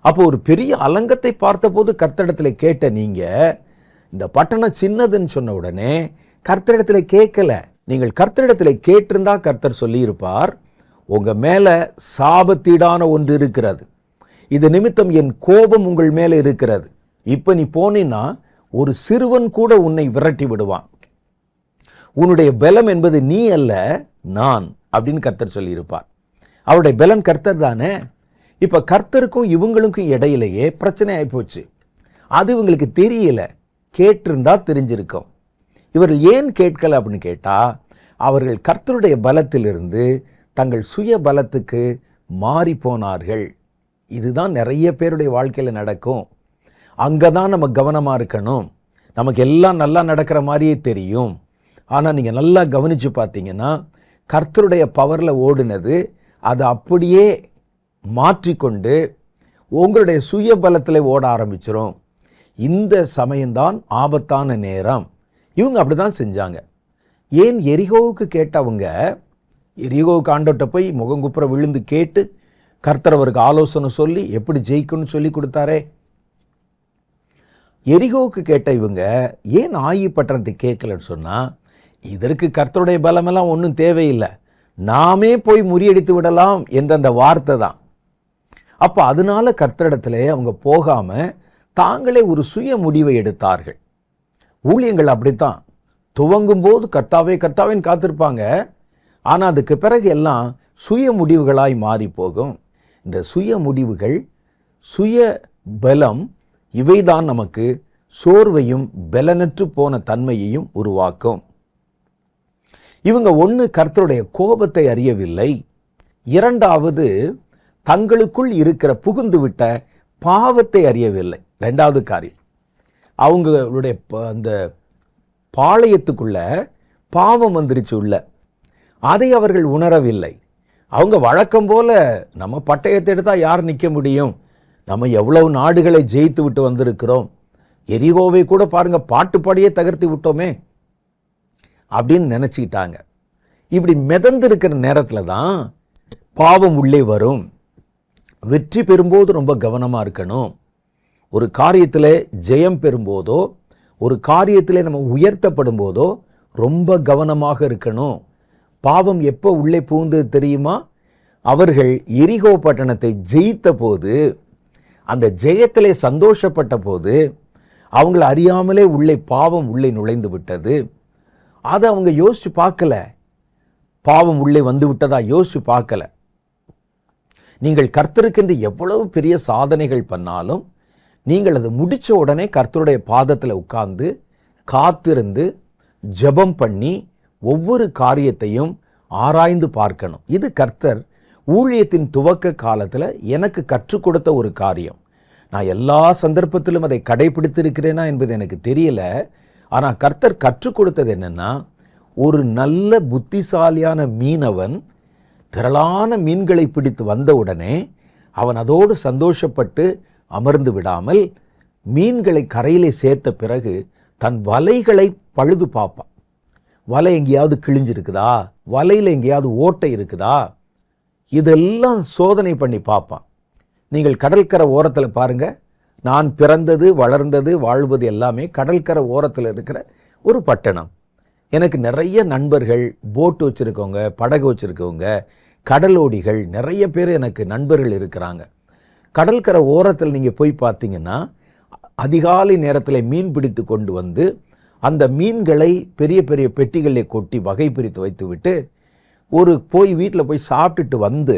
S1: அப்போ ஒரு பெரிய அலங்கத்தை பார்த்தபோது கர்த்தரிடத்தில் கேட்ட நீங்கள் இந்த பட்டணம் சின்னதுன்னு சொன்ன உடனே கர்த்தரிடத்தில் கேட்கல. நீங்கள் கர்த்தரிடத்தில் கேட்டிருந்தா கர்த்தர் சொல்லியிருப்பார், உங்கள் மேலே சாபத்தீடான ஒன்று இருக்கிறது, இது நிமித்தம் என் கோபம் உங்கள் மேலே இருக்கிறது, இப்போ நீ போனீன்னா ஒரு சிறுவன் கூட உன்னை விரட்டி விடுவான், உன்னுடைய பலம் என்பது நீ அல்ல நான் அப்படின்னு கர்த்தர் சொல்லியிருப்பார். அவருடைய பலன் கர்த்தர் தானே. இப்போ கர்த்தருக்கும் இவங்களுக்கும் இடையிலேயே பிரச்சனை ஆகிப்போச்சு. அது இவங்களுக்கு தெரியல, கேட்டிருந்தா தெரிஞ்சிருக்கும். இவர்கள் ஏன் கேட்கல அப்படின்னு கேட்டால், அவர்கள் கர்த்தருடைய பலத்திலிருந்து தங்கள் சுய பலத்துக்கு மாறி போனார்கள். இதுதான் நிறைய பேருடைய வாழ்க்கையில் நடக்கும். அங்கே தான் நம்ம கவனமாக இருக்கணும். நமக்கு எல்லாம் நல்லா நடக்கிற மாதிரியே தெரியும், ஆனால் நீங்கள் நல்லா கவனித்து பார்த்தீங்கன்னா கர்த்தருடைய பவரில் ஓடினது அதை அப்படியே மாற்றிக்கொண்டு உங்களுடைய சுய பலத்தில் ஓட ஆரம்பிச்சிடும். இந்த சமயம்தான் ஆபத்தான நேரம். இவங்க அப்படி தான் செஞ்சாங்க. ஏன் எரிகோவுக்கு கேட்டவங்க, எரிகோவுக்கு ஆண்டவர்கிட்ட போய் முகங்குப்புற விழுந்து கேட்டு கர்த்தர் அவருக்கு ஆலோசனை சொல்லி எப்படி ஜெயிக்கணும்னு சொல்லி கொடுத்தாரே. எரிகோவுக்கு கேட்ட இவங்க ஏன் ஆயி பட்டணத்தை கேட்கலன்னு சொன்னால், இதற்கு கர்த்தருடைய பலமெல்லாம் ஒன்றும் தேவையில்லை, நாமே போய் முறியடித்து விடலாம் என்ற அந்த வார்த்தை தான். அப்போ அதனால கர்த்தரிடத்திலே அவங்க போகாமல் தாங்களே ஒரு சுய முடிவை எடுத்தார்கள். ஊழியங்கள் அப்படித்தான், துவங்கும் போது கர்த்தாவே கர்த்தாவேன்னு காத்திருப்பாங்க, ஆனால் அதுக்கு பிறகு எல்லாம் சுய முடிவுகளாய் மாறி போகும். இந்த சுய முடிவுகள், சுய பலம், இவைதான் நமக்கு சோர்வையும் பலனற்று போன தன்மையையும் உருவாக்கும். இவங்க ஒன்று கர்த்தருடைய கோபத்தை அறியவில்லை, இரண்டாவது தங்களுக்குள் இருக்கிற புகுந்துவிட்ட பாவத்தை அறியவில்லை. ரெண்டாவது காரியம், அவங்களுடைய அந்த பாளையத்துக்குள்ள பாவம் வந்துருச்சு உள்ள, அதை அவர்கள் உணரவில்லை. அவங்க வழக்கம் போல நம்ம பட்டயத்தை எடுத்தால் யார் நிற்க முடியும், நம்ம எவ்வளவு நாடுகளை ஜெயித்து விட்டு வந்திருக்கிறோம், எரிகோவை கூட பாருங்க பாட்டு பாடியே தகர்த்து விட்டோமே அப்படின்னு நினச்சிக்கிட்டாங்க. இப்படி மிதந்திருக்கிற நேரத்தில் தான் பாவம் உள்ளே வரும். வெற்றி பெறும்போது ரொம்ப கவனமாக இருக்கணும். ஒரு காரியத்தில் ஜெயம் பெறும்போதோ, ஒரு காரியத்தில் நம்ம உயர்த்தப்படும் போதோ ரொம்ப கவனமாக இருக்கணும். பாவம் எப்போ உள்ளே புகுந்தது தெரியுமா? அவர்கள் எரிகோ பட்டணத்தை ஜெயித்த போது, அந்த ஜெயத்திலே சந்தோஷப்பட்ட போது, அவங்கள அறியாமலே உள்ளே பாவம் உள்ளே நுழைந்து விட்டது. அதை அவங்க யோசிச்சு பார்க்கல. பாவம் உள்ளே வந்து விட்டதா யோசிச்சு பார்க்கல. நீங்கள் கர்த்தருக்கென்று எவ்வளவு பெரிய சாதனைகள் பண்ணாலும் நீங்கள் அது முடிச்ச உடனே கர்த்தருடைய பாதத்தில் உட்கார்ந்து காத்திருந்து ஜெபம் பண்ணி ஒவ்வொரு காரியத்தையும் ஆராய்ந்து பார்க்கணும். இது கர்த்தர் ஊழியத்தின் துவக்க காலத்தில் எனக்கு கற்றுக் கொடுத்த ஒரு காரியம். நான் எல்லா சந்தர்ப்பத்திலும் அதை கடைபிடித்திருக்கிறேனா என்பது எனக்கு தெரியல. ஆனால் கர்த்தர் கற்றுக் கொடுத்தது என்னன்னா, ஒரு நல்ல புத்திசாலியான மீனவன் திரளான மீன்களை பிடித்து வந்தவுடனே அவன் அதோடு சந்தோஷப்பட்டு அமர்ந்து விடாமல் மீன்களை கரையிலே சேர்த்த பிறகு தன் வலைகளை பழுது பார்ப்பான். வலை எங்கேயாவது கிழிஞ்சிருக்குதா, வலையில் எங்கேயாவது ஓட்டை இருக்குதா, இதெல்லாம் சோதனை பண்ணி பார்ப்பான். நீங்கள் கடற்கரை ஓரத்தில் பாருங்க, நான் பிறந்தது வளர்ந்தது வாழ்வது எல்லாமே கடற்கரை ஓரத்தில் இருக்கிற ஒரு பட்டணம். எனக்கு நிறைய நண்பர்கள், போட்டு வச்சுருக்கவங்க, படகு வச்சுருக்கவங்க, கடலோடிகள் நிறைய பேர் எனக்கு நண்பர்கள் இருக்கிறாங்க. கடற்கரை ஓரத்தில் நீங்கள் போய் பார்த்தீங்கன்னா அதிகாலை நேரத்தில் மீன் பிடித்து கொண்டு வந்து அந்த மீன்களை பெரிய பெரிய பெட்டிகளில் கொட்டி வகை பிரித்து வைத்து விட்டு போய் வீட்டில் போய் சாப்பிட்டுட்டு வந்து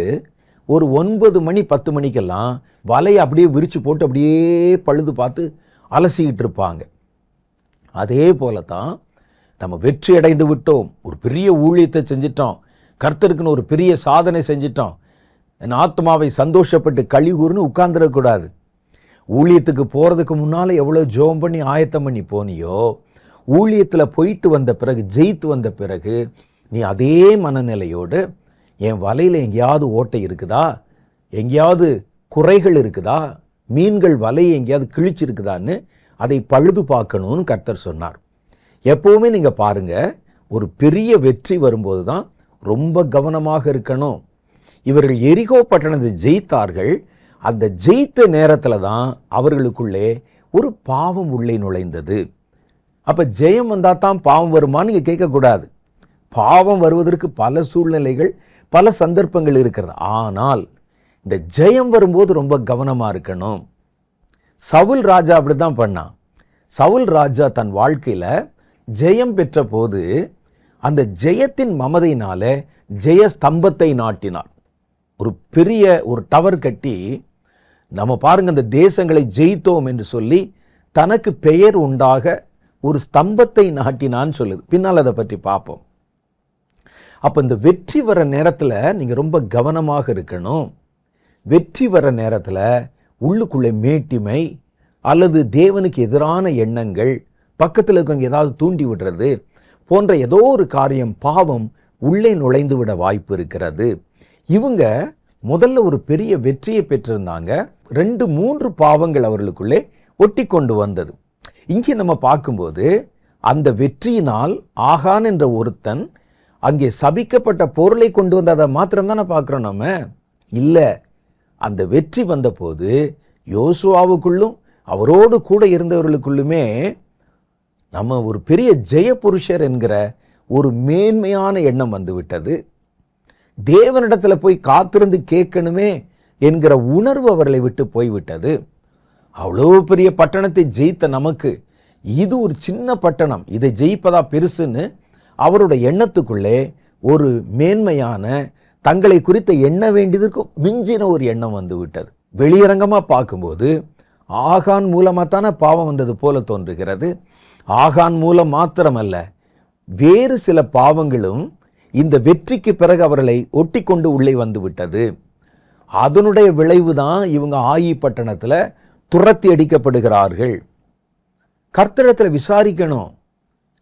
S1: ஒரு 9 மணி 10 மணிக்கெல்லாம் வலையை அப்படியே விரித்து போட்டு அப்படியே பழுது பார்த்து அலசிக்கிட்டு இருப்பாங்க. அதே போல தான் நம்ம வெற்றி அடைந்து விட்டோம், ஒரு பெரிய ஊழியத்தை செஞ்சிட்டோம், கர்த்தருக்குன்னு ஒரு பெரிய சாதனை செஞ்சிட்டோம், என் ஆத்மாவை சந்தோஷப்பட்டு கழிகூர்னு உட்கார்ந்துடக்கூடாது. ஊழியத்துக்கு போகிறதுக்கு முன்னால் எவ்வளோ ஜெபம் பண்ணி ஆயத்தம் பண்ணி போனியோ, ஊழியத்தில் போயிட்டு வந்த பிறகு ஜெயித்து வந்த பிறகு நீ அதே மனநிலையோடு என் வலையில் எங்கேயாவது ஓட்டை இருக்குதா, எங்கேயாவது குறைகள் இருக்குதா, மீன்கள் வலையை எங்கேயாவது கிழிச்சிருக்குதான்னு அதை பழுது பார்க்கணும்னு கர்த்தர் சொன்னார். எப்போவுமே நீங்கள் பாருங்கள், ஒரு பெரிய வெற்றி வரும்போது தான் ரொம்ப கவனமாக இருக்கணும். இவர்கள் எரிகோ பட்டணத்தை ஜெயித்தார்கள். அந்த ஜெயித்த நேரத்தில் தான் அவர்களுக்குள்ளே ஒரு பாவம் உள்ளே நுழைந்தது. அப்போ ஜெயம் வந்தால் தான் பாவம் வருமானு நீங்கள் கேட்கக்கூடாது. பாவம் வருவதற்கு பல சூழ்நிலைகள், பல சந்தர்ப்பங்கள் இருக்கிறது. ஆனால் இந்த ஜெயம் வரும்போது ரொம்ப கவனமாக இருக்கணும். சவுல் ராஜா அப்படி தான் பண்ணான். சவுல் ராஜா தன் வாழ்க்கையில் ஜெயம் பெற்ற போது அந்த ஜெயத்தின் மமதையினால ஜெய ஸ்தம்பத்தை நாட்டினார். ஒரு பெரிய ஒரு டவர் கட்டி நம்ம பாருங்க அந்த தேசங்களை ஜெயித்தோம் என்று சொல்லி தனக்கு பெயர் உண்டாக ஒரு ஸ்தம்பத்தை நாட்டினான்னு சொல்லுது. பின்னால் அதை பற்றி பார்ப்போம். அப்போ இந்த வெற்றி வர நேரத்தில் நீங்கள் ரொம்ப கவனமாக இருக்கணும். வெற்றி வர நேரத்தில் உள்ளுக்குள்ளே மேட்டிமை அல்லது தேவனுக்கு எதிரான எண்ணங்கள், பக்கத்தில் இருக்கவங்க ஏதாவது தூண்டி விடுறது போன்ற ஏதோ ஒரு காரியம், பாவம் உள்ளே நுழைந்து விட வாய்ப்பு இருக்கிறது. இவங்க முதல்ல ஒரு பெரிய வெற்றியை பெற்றிருந்தாங்க. 2-3 பாவங்கள் அவர்களுக்குள்ளே ஒட்டி கொண்டு வந்தது. இங்கே நம்ம பார்க்கும்போது அந்த வெற்றியினால் ஆகான் என்ற ஒருத்தன் அங்கே சபிக்கப்பட்ட பொருளை கொண்டு வந்ததை மாத்திரம்தானே பார்க்குறோம். நம்ம இல்லை, அந்த வெற்றி வந்தபோது யோசுவாவுக்குள்ளும் அவரோடு கூட இருந்தவர்களுக்குள்ளுமே நம்ம ஒரு பெரிய ஜெய புருஷர் என்கிற ஒரு மேன்மையான எண்ணம் வந்து விட்டது. தேவனிடத்தில் போய் காத்திருந்து கேட்கணுமே என்கிற உணர்வு அவர்களை விட்டு போய்விட்டது. அவ்வளோ பெரிய பட்டணத்தை ஜெயித்த நமக்கு இது ஒரு சின்ன பட்டணம், இதை ஜெயிப்பதா பெருசுன்னு அவருடைய எண்ணத்துக்குள்ளே ஒரு மேன்மையான, தங்களை குறித்த எண்ண வேண்டியதற்கும் மிஞ்சின ஒரு எண்ணம் வந்து விட்டது. வெளியரங்கமாக பார்க்கும்போது ஆகான் மூலமாக தானே பாவம் வந்தது போல தோன்றுகிறது. ஆகான் மூலம் மாத்திரமல்ல, வேறு சில பாவங்களும் இந்த வெற்றிக்கு பிறகு அவர்களை ஒட்டி கொண்டு உள்ளே வந்து விட்டது. அதனுடைய விளைவு தான் இவங்க ஆயி பட்டணத்தில் துரத்தி அடிக்கப்படுகிறார்கள். கர்த்தரிடத்தில் விசாரிக்கணும்,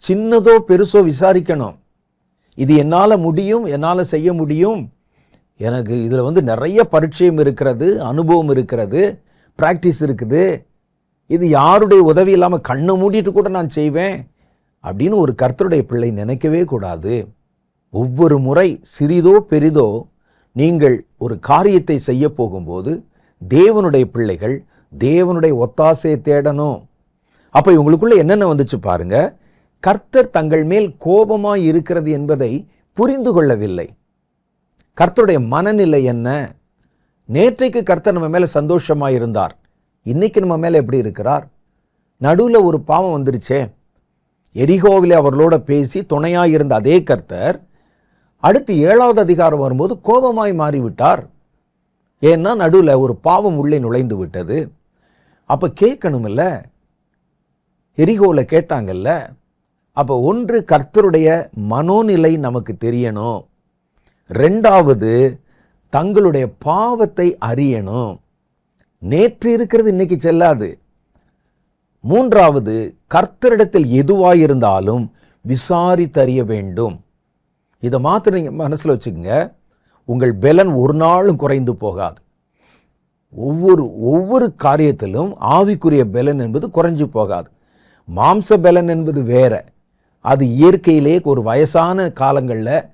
S1: சின்னதோ பெருசோ விசாரிக்கணும். இது என்னால் முடியும், என்னால் செய்ய முடியும், எனக்கு இதில் நிறைய பரிச்சயம் இருக்கிறது, அனுபவம் இருக்கிறது, ப்ராக்டிஸ் இருக்குது, இது யாருடைய உதவி இல்லாமல் கண்ணை மூடிட்டு கூட நான் செய்வேன் அப்படின்னு ஒரு கர்த்தருடைய பிள்ளை நினைக்கவே கூடாது. ஒவ்வொரு முறை சிறிதோ பெரிதோ நீங்கள் ஒரு காரியத்தை செய்ய போகும்போது தேவனுடைய பிள்ளைகள் தேவனுடைய ஒத்தாசையை தேடணும். அப்போ இவங்களுக்குள்ள என்னென்ன வந்துச்சு பாருங்க. கர்த்தர் தங்கள் மேல் கோபமாய் இருக்கிறது என்பதை புரிந்து கொள்ளவில்லை. கர்த்தருடைய மனநிலை என்ன? நேற்றைக்கு கர்த்தர் நம்ம மேலே சந்தோஷமாக இருந்தார், இன்னைக்கு நம்ம மேலே எப்படி இருக்கிறார்? நடுவில் ஒரு பாவம் வந்துருச்சே. எரிகோவிலே அவர்களோட பேசி துணையாயிருந்த அதே கர்த்தர் அடுத்து 7வது அதிகாரம் வரும்போது கோபமாய் மாறிவிட்டார். ஏன்னா நடுவில் ஒரு பாவம் உள்ளே நுழைந்து விட்டது. அப்போ கேட்கணுமில்ல, எரிகோவில் கேட்டாங்கல்ல. அப்போ ஒன்று, கர்த்தருடைய மனோநிலை நமக்கு தெரியணும். 2வது, தங்களுடைய பாவத்தை அறியணும். நேற்று இருக்கிறது இன்னைக்கு செல்லாது. 3வது, கர்த்தரிடத்தில் எதுவாயிருந்தாலும் விசாரித்தறிய வேண்டும். இதை மாத்திரம் நீங்கள் மனசில் வச்சுக்கோங்க. உங்கள் பலன் ஒரு நாளும் குறைந்து போகாது. ஒவ்வொரு காரியத்திலும் ஆவிக்குரிய பலன் என்பது குறைஞ்சு போகாது. மாம்ச பலன் என்பது வேற. அது இயற்கையிலே ஒரு வயசான காலங்களில்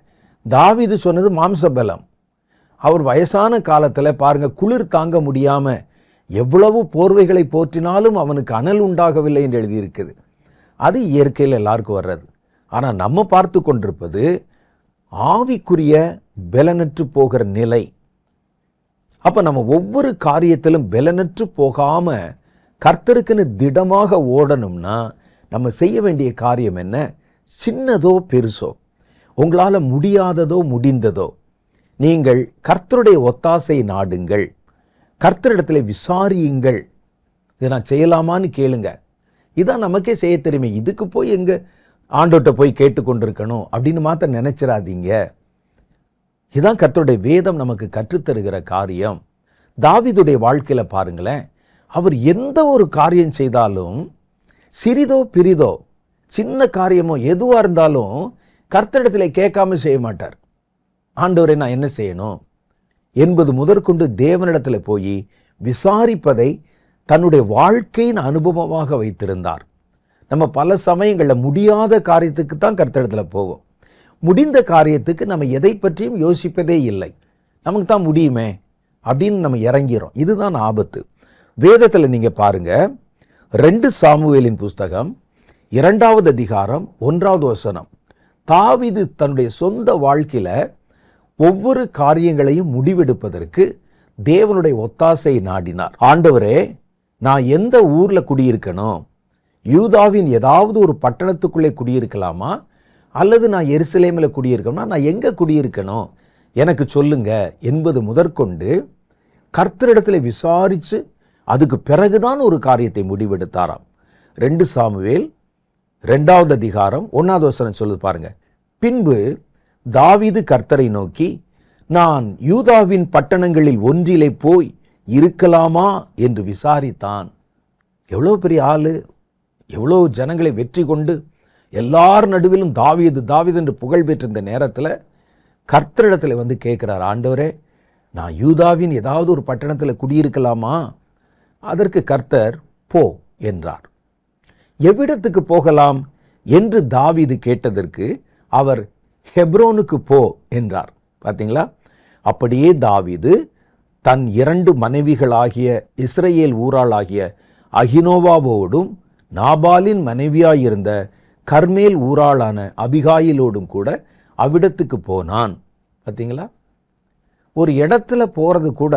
S1: தாவீது சொன்னது மாம்ச பலம். அவர் வயசான காலத்தில் பாருங்க, குளிர் தாங்க முடியாமல் எவ்வளவு போர்வைகளை போற்றினாலும் அவனுக்கு அனல் உண்டாகவில்லை என்று எழுதியிருக்குது. அது இயற்கையில் எல்லாருக்கும் வர்றது. ஆனால் நம்ம பார்த்து கொண்டிருப்பது ஆவிக்குரிய பலனற்று போகிற நிலை. அப்போ நம்ம ஒவ்வொரு காரியத்திலும் பலனற்று போகாமல் கர்த்தருக்குன்னு திடமாக ஓடணும்னா நம்ம செய்ய வேண்டிய காரியம் என்ன? சின்னதோ பெருசோ, உங்களால் முடியாததோ முடிந்ததோ, நீங்கள் கர்த்தருடைய ஒத்தாசை நாடுங்கள், கர்த்தரிடத்தில் விசாரியுங்கள். இதை நான் செய்யலாமான்னு கேளுங்க. இதான் நமக்கே செய்ய தெரியுமே, இதுக்கு போய் எங்க ஆண்டோட்ட போய் கேட்டுக்கொண்டிருக்கணும் அப்படின்னு மாத்திரம் நினைச்சிடாதீங்க. இதுதான் கர்த்தருடைய வேதம் நமக்கு கற்றுத்தருகிற காரியம். தாவீதுடைய வாழ்க்கையில பாருங்களேன், அவர் எந்த ஒரு காரியம் செய்தாலும், சிறிதோ பெரிதோ, சின்ன காரியமோ எதுவாக இருந்தாலும் கர்த்தரிடத்தில் கேட்காம செய்ய மாட்டார். ஆண்டவரே நான் என்ன செய்யணும் என்பது முதற்கொண்டு தேவனிடத்தில் போய் விசாரிப்பதை தன்னுடைய வாழ்க்கையின் அனுபவமாக வைத்திருந்தார். நம்ம பல சமயங்களில் முடியாத காரியத்துக்கு தான் கர்த்தரிடத்தில் போவோம். முடிந்த காரியத்துக்கு நம்ம எதை பற்றியும் யோசிப்பதே இல்லை. நமக்கு தான் முடியுமே அப்படின்னு நம்ம இறங்கிறோம். இதுதான் ஆபத்து. வேதத்தில் நீங்கள் பாருங்க, 2 சாமுவேலின் புஸ்தகம் 2வது அதிகாரம் 1வது வசனம். தாவீது தன்னுடைய சொந்த வாழ்க்கையில் ஒவ்வொரு காரியங்களையும் முடிவெடுப்பதற்கு தேவனுடைய ஒத்தாசை நாடினார். ஆண்டவரே, நான் எந்த ஊரில் குடியிருக்கணும்? யூதாவின் ஏதாவது ஒரு பட்டணத்துக்குள்ளே குடியிருக்கலாமா, அல்லது நான் எருசலேமில் குடியிருக்கணும்னா நான் எங்கே குடியிருக்கணும் எனக்கு சொல்லுங்க என்பது முதற்கொண்டு கர்த்தரிடத்தில் விசாரித்து அதுக்கு பிறகுதான் ஒரு காரியத்தை முடிவெடுத்தாராம். 2 சாமுவேல் 2வது அதிகாரம் 1வது வசனம் சொல்லுது பாருங்க. பின்பு தாவீது கர்த்தரை நோக்கி, நான் யூதாவின் பட்டணங்களில் ஒன்றிலே போய் இருக்கலாமா என்று விசாரித்தான். எவ்வளோ பெரிய ஆளு, எவ்வளோ ஜனங்களை வெற்றி கொண்டு எல்லார் நடுவிலும் தாவீது தாவீது என்று புகழ் பெற்றிருந்த நேரத்தில் கர்த்தரிடத்தில் வந்து கேட்கிறார், ஆண்டவரே, நான் யூதாவின் ஏதாவது ஒரு பட்டணத்தில் குடியிருக்கலாமா? அதற்கு கர்த்தர் போ என்றார். எவ்விடத்துக்கு போகலாம் என்று தாவீது கேட்டதற்கு அவர் ஹெப்ரோனுக்கு போ என்றார். பார்த்தீங்களா? அப்படியே தாவீது தன் 2 மனைவிகளாகிய இஸ்ரவேல் ஊராளாகிய அகினோவாவோடும் நாபாலின் மனைவியாயிருந்த கர்மேல் ஊராளான அபிகாயிலோடும் கூட அவ்விடத்துக்கு போனான். பார்த்தீங்களா? ஒரு இடத்துல போகிறது கூட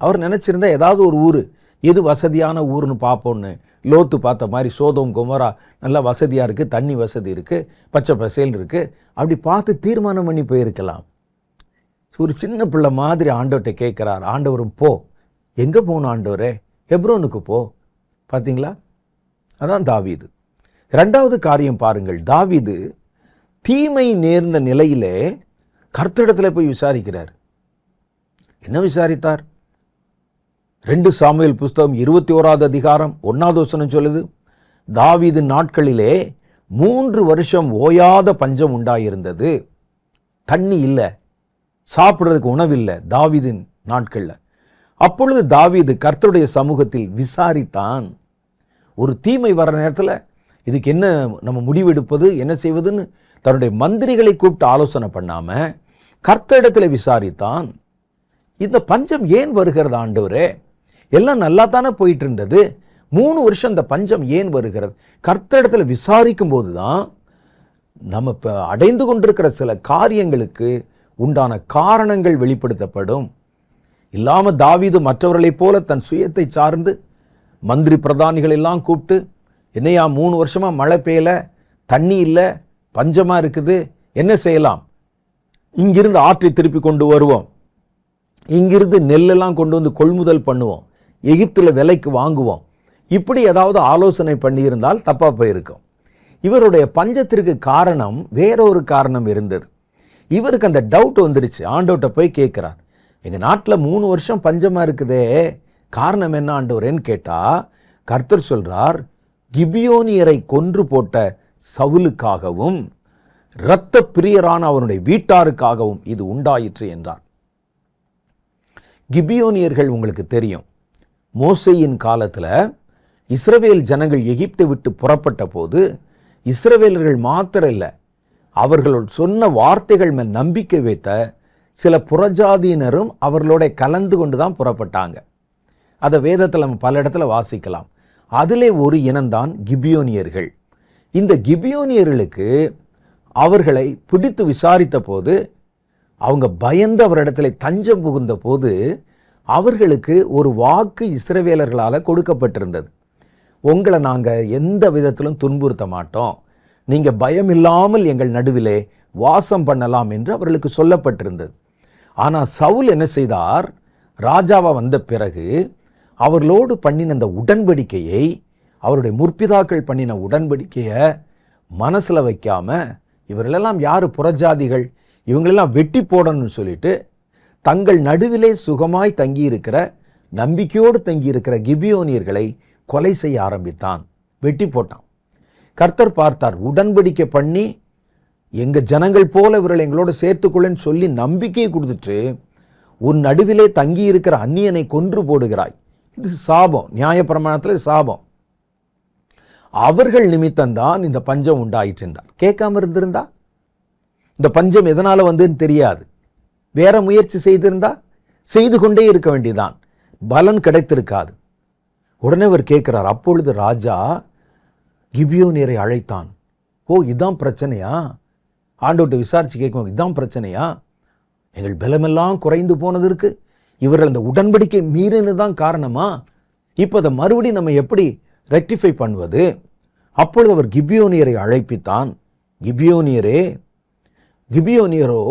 S1: அவர் நினச்சிருந்தா ஏதாவது ஒரு ஊர், எது வசதியான ஊர்னு பார்ப்போன்னு. லோத்து பார்த்த மாதிரி சோதோம் குமரா நல்லா வசதியாக இருக்குது, தண்ணி வசதி இருக்குது, பச்சை பசேல் இருக்குது, அப்படி பார்த்து தீர்மானம் பண்ணி போயிருக்கலாம். ஒரு சின்ன பிள்ளை மாதிரி ஆண்டவர்கிட்ட கேட்குறார். ஆண்டவரும் போ. எங்கே போகணும் ஆண்டவரே? ஹெப்ரோனுக்கு போ. பார்த்தீங்களா? அதான் தாவீது. 2வது காரியம் பாருங்கள். தாவீது தீமை நேர்ந்த நிலையிலே கர்த்தரிடத்தில் போய் விசாரிக்கிறார். என்ன விசாரித்தார்? 2 சாமுவேல் புஸ்தகம் 21வது அதிகாரம் 1வது வசனம் சொல்லுது, தாவீது நாட்களிலே 3 வருஷம் ஓயாத பஞ்சம் உண்டாயிருந்தது. தண்ணி இல்லை, சாப்பிட்றதுக்கு உணவில்லை தாவீதின் நாட்களில். அப்பொழுது தாவீது கர்த்தருடைய சமூகத்தில் விசாரித்தான். ஒரு தீமை வர நேரத்தில் இதுக்கு என்ன நம்ம முடிவெடுப்பது, என்ன செய்வதுன்னு தன்னுடைய மந்திரிகளை கூப்பிட்டு ஆலோசனை பண்ணாமல் கர்த்தரிடத்தில் விசாரித்தான். இந்த பஞ்சம் ஏன் வருகிறது ஆண்டவரே? எல்லாம் நல்லா தானே போயிட்டு இருந்தது, 3 வருஷம் இந்த பஞ்சம் ஏன் வருகிறது? கர்த்தரிடத்தில் விசாரிக்கும் போது தான் நம்ம இப்போ அடைந்து கொண்டிருக்கிற சில காரியங்களுக்கு உண்டான காரணங்கள் வெளிப்படுத்தப்படும். இல்லாமல் தாவீது மற்றவர்களைப் போல தன் சுயத்தை சார்ந்து மந்திரி பிரதானிகள் எல்லாம் கூப்பிட்டு என்னையா 3 வருஷமா மழை பெய்யல, தண்ணி இல்லை, பஞ்சமா இருக்குது, என்ன செய்யலாம்? இங்கிருந்து ஆற்றை திருப்பி கொண்டு வருவோம், இங்கிருந்து நெல்லெல்லாம் கொண்டு வந்து கொள்முதல் பண்ணுவோம், எகிப்தில் விலைக்கு வாங்குவோம், இப்படி ஏதாவது ஆலோசனை பண்ணியிருந்தால் தப்பா போயிருக்கும். இவருடைய பஞ்சத்திற்கு காரணம் வேறொரு காரணம் இருந்தது. இவருக்கு அந்த டவுட் வந்துருச்சு. ஆண்டவர்கிட்ட போய் கேட்கிறார், எங்க நாட்டில் 3 வருஷம் பஞ்சமா இருக்குதே, காரணம் என்ன ஆண்டவரேன்னு கேட்டா கர்த்தர் சொல்றார், கிபியோனியரை கொன்று போட்ட சவுலுக்காகவும் இரத்த பிரியரான அவனுடைய வீட்டாருக்காகவும் இது உண்டாயிற்று என்றார். கிபியோனியர்கள் உங்களுக்கு தெரியும், மோசேயின் காலத்தில் இஸ்ரவேல் ஜனங்கள் எகிப்தை விட்டு புறப்பட்ட போது இஸ்ரவேலர்கள் மாத்திரம் இல்லை, அவர்களோடு சொன்ன வார்த்தைகள் மேல் நம்பிக்கை வைத்த சில புறஜாதியினரும் அவர்களோட கலந்து கொண்டு தான் புறப்பட்டாங்க. அதை வேதத்தில் நம்ம பல இடத்துல வாசிக்கலாம். அதிலே ஒரு இனம்தான் கிபியோனியர்கள். இந்த கிபியோனியர்களுக்கு அவர்களை பிடித்து விசாரித்த போது, அவங்க பயந்து அவரிடத்துல தஞ்சம் புகுந்த போது அவர்களுக்கு ஒரு வாக்கு இஸ்ரவேலர்களால் கொடுக்கப்பட்டிருந்தது. உங்களை நாங்கள் எந்த விதத்திலும் துன்புறுத்த மாட்டோம், நீங்கள் பயம் இல்லாமல் எங்கள் நடுவிலே வாசம் பண்ணலாம் என்று அவர்களுக்கு சொல்லப்பட்டிருந்தது. ஆனால் சவுல் என்ன செய்தார்? ராஜாவா வந்த பிறகு அவர்களோடு பண்ணின அந்த உடன்படிக்கையை, அவருடைய முற்பிதாக்கள் பண்ணின உடன்படிக்கையை மனசில் வைக்காம, இவர்களெல்லாம் யார்? புறஜாதிகள், இவங்களெல்லாம் வெட்டி போடணும்னு சொல்லிட்டு தங்கள் நடுவிலே சுகமாய் தங்கியிருக்கிற, நம்பிக்கையோடு தங்கியிருக்கிற கிபியோனியர்களை கொலை செய்ய ஆரம்பித்தான், வெட்டி போட்டான். கர்த்தர் பார்த்தார், உடன்படிக்கை பண்ணி எங்க ஜனங்கள் போல இவர்கள் எங்களோட சேர்த்துக்கொள்ளன்னு சொல்லி நம்பிக்கையை கொடுத்துட்டு உன் நடுவிலே தங்கி இருக்கிற அந்நியனை கொன்று போடுகிறாய். இது சாபம், நியாயப்பிரமாணத்தில் சாபம். அவர்கள் நிமித்தம்தான் இந்த பஞ்சம் உண்டாயிட்டு இருந்தார். கேட்காம இருந்திருந்தா இந்த பஞ்சம் எதனால வந்துன்னு தெரியாது. வேற முயற்சி செய்திருந்தா செய்து கொண்டே இருக்க வேண்டியதான், பலன் கிடைத்திருக்காது. உடனே அவர் கேட்கிறார். அப்பொழுது ராஜா கிபியோனியரை அழைத்தான். ஓ, இதான் பிரச்சனையா? ஆண்டவர்கிட்ட விசாரிச்சு கேட்கும், இதான் பிரச்சனையா? எங்கள் பலமெல்லாம் குறைந்து போனதற்கு இவர்கள் அந்த உடன்படிக்கை மீறினதுதான் காரணமா? இப்போ அதை மறுபடியும் நம்ம எப்படி ரெக்டிஃபை பண்ணுவது? அப்பொழுது அவர் கிபியோனியரை அழைப்பித்தான். கிபியோனியரோ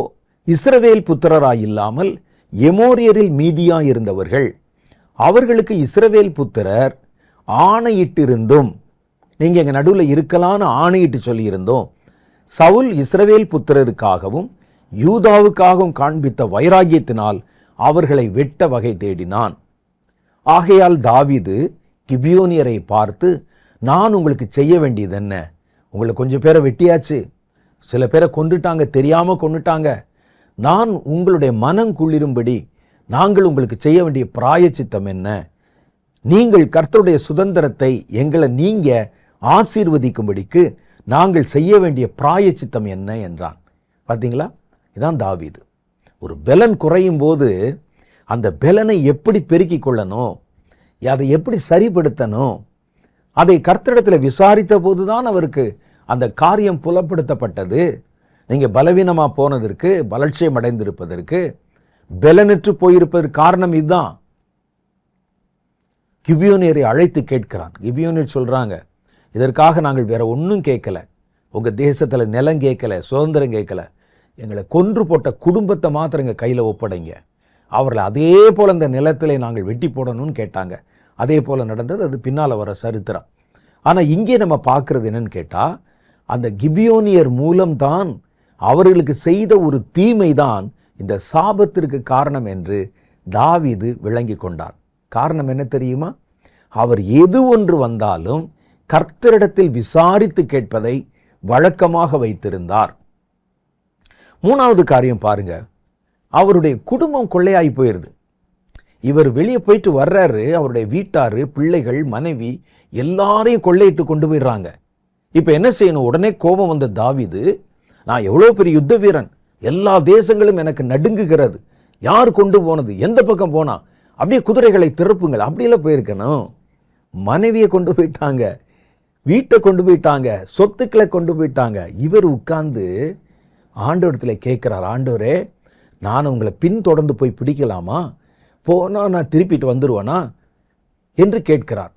S1: இஸ்ரவேல் புத்திரராயில்லாமல் எமோரியரில் மீதியாயிருந்தவர்கள். அவர்களுக்கு இஸ்ரவேல் புத்திரர் ஆணையிட்டிருந்தும், நீங்க எங்க நடுவில் இருக்கலான்னு ஆணையிட்டு சொல்லியிருந்தோம். சவுல் இஸ்ரவேல் புத்திரருக்காகவும் யூதாவுக்காகவும் காண்பித்த வைராகியத்தினால் அவர்களை வெட்ட வகை தேடினான். ஆகையால் தாவீது கிபியோனியரை பார்த்து, நான் உங்களுக்கு செய்ய வேண்டியது என்ன? உங்களுக்கு கொஞ்சம் பேரை வெட்டியாச்சு, சில பேரை கொண்டுட்டாங்க, தெரியாம கொண்டுட்டாங்க. நான் உங்களுடைய மனம் குளிரும்படி நாங்கள் உங்களுக்கு செய்ய வேண்டிய பிராயச்சித்தம் என்ன? நீங்கள் கர்த்தருடைய சுதந்திரத்தை எங்களை நீங்க ஆசீர்வதிக்கும்படிக்கு நாங்கள் செய்ய வேண்டிய பிராயச்சித்தம் என்ன என்றான். பார்த்தீங்களா? இதான் தாவீது. ஒரு பெலன் குறையும் போது அந்த பெலனை எப்படி பெருக்கிக் கொள்ளணும், அதை எப்படி சரிப்படுத்தணும், அதை கர்த்தரிடத்தில் விசாரித்த போதுதான் அவருக்கு அந்த காரியம் புலப்படுத்தப்பட்டது. நீங்க பலவீனமா போனதற்கு, பலட்சியம் அடைந்திருப்பதற்கு, பெலனற்று போயிருப்பதற்கு காரணம் இதுதான். கிபியோனியரை அழைத்து கேட்கிறான். கிபியோனியர் சொல்றாங்க, இதற்காக நாங்கள் வேற ஒன்றும் கேட்கல, உங்க தேசத்துல நிலம் கேட்கல, சுதந்திரம் கேட்கல, எங்களை கொன்று போட்ட குடும்பத்தை மாத்திரம் எங்கள் கையில் ஒப்படைங்க, அவர்களை அதே போல் அந்த நிலத்திலே நாங்கள் வெட்டி போடணும்னு கேட்டாங்க. அதே போல் நடந்தது. அது பின்னால் வர சரித்திரம். ஆனால் இங்கே நம்ம பார்க்குறது என்னன்னு கேட்டால், அந்த கிபியோனியர் மூலம்தான் அவர்களுக்கு செய்த ஒரு தீமை தான் இந்த சாபத்திற்கு காரணம் என்று தாவீது விளங்கி கொண்டார். காரணம் என்ன தெரியுமா? அவர் எது ஒன்று வந்தாலும் கர்த்தரிடத்தில் விசாரித்து கேட்பதை வழக்கமாக வைத்திருந்தார். மூணாவது காரியம் பாருங்க, அவருடைய குடும்பம் கொள்ளையாகி போயிருது. இவர் வெளியே போயிட்டு வர்றாரு, அவருடைய வீட்டாரு, பிள்ளைகள், மனைவி எல்லாரையும் கொள்ளையிட்டு கொண்டு போயிடுறாங்க. இப்போ என்ன செய்யணும்? உடனே கோபம் வந்த தாவீது, நான் எவ்வளோ பெரிய யுத்த வீரன், எல்லா தேசங்களும் எனக்கு நடுங்குகிறது, யார் கொண்டு போனது, எந்த பக்கம் போனா, அப்படியே குதிரைகளை திருப்புங்கள், அப்படியெல்லாம் போயிருக்கணும். மனைவியை கொண்டு போயிட்டாங்க, வீட்டை கொண்டு போயிட்டாங்க, சொத்துக்களை கொண்டு போயிட்டாங்க. இவர் உட்கார்ந்து ஆண்டவரத்தில் கேட்கிறார், ஆண்டவரே நான் உங்களை பின்தொடர்ந்து போய் பிடிக்கலாமா, போனால் நான் திருப்பிட்டு வந்துடுவேனா என்று கேட்கிறார்.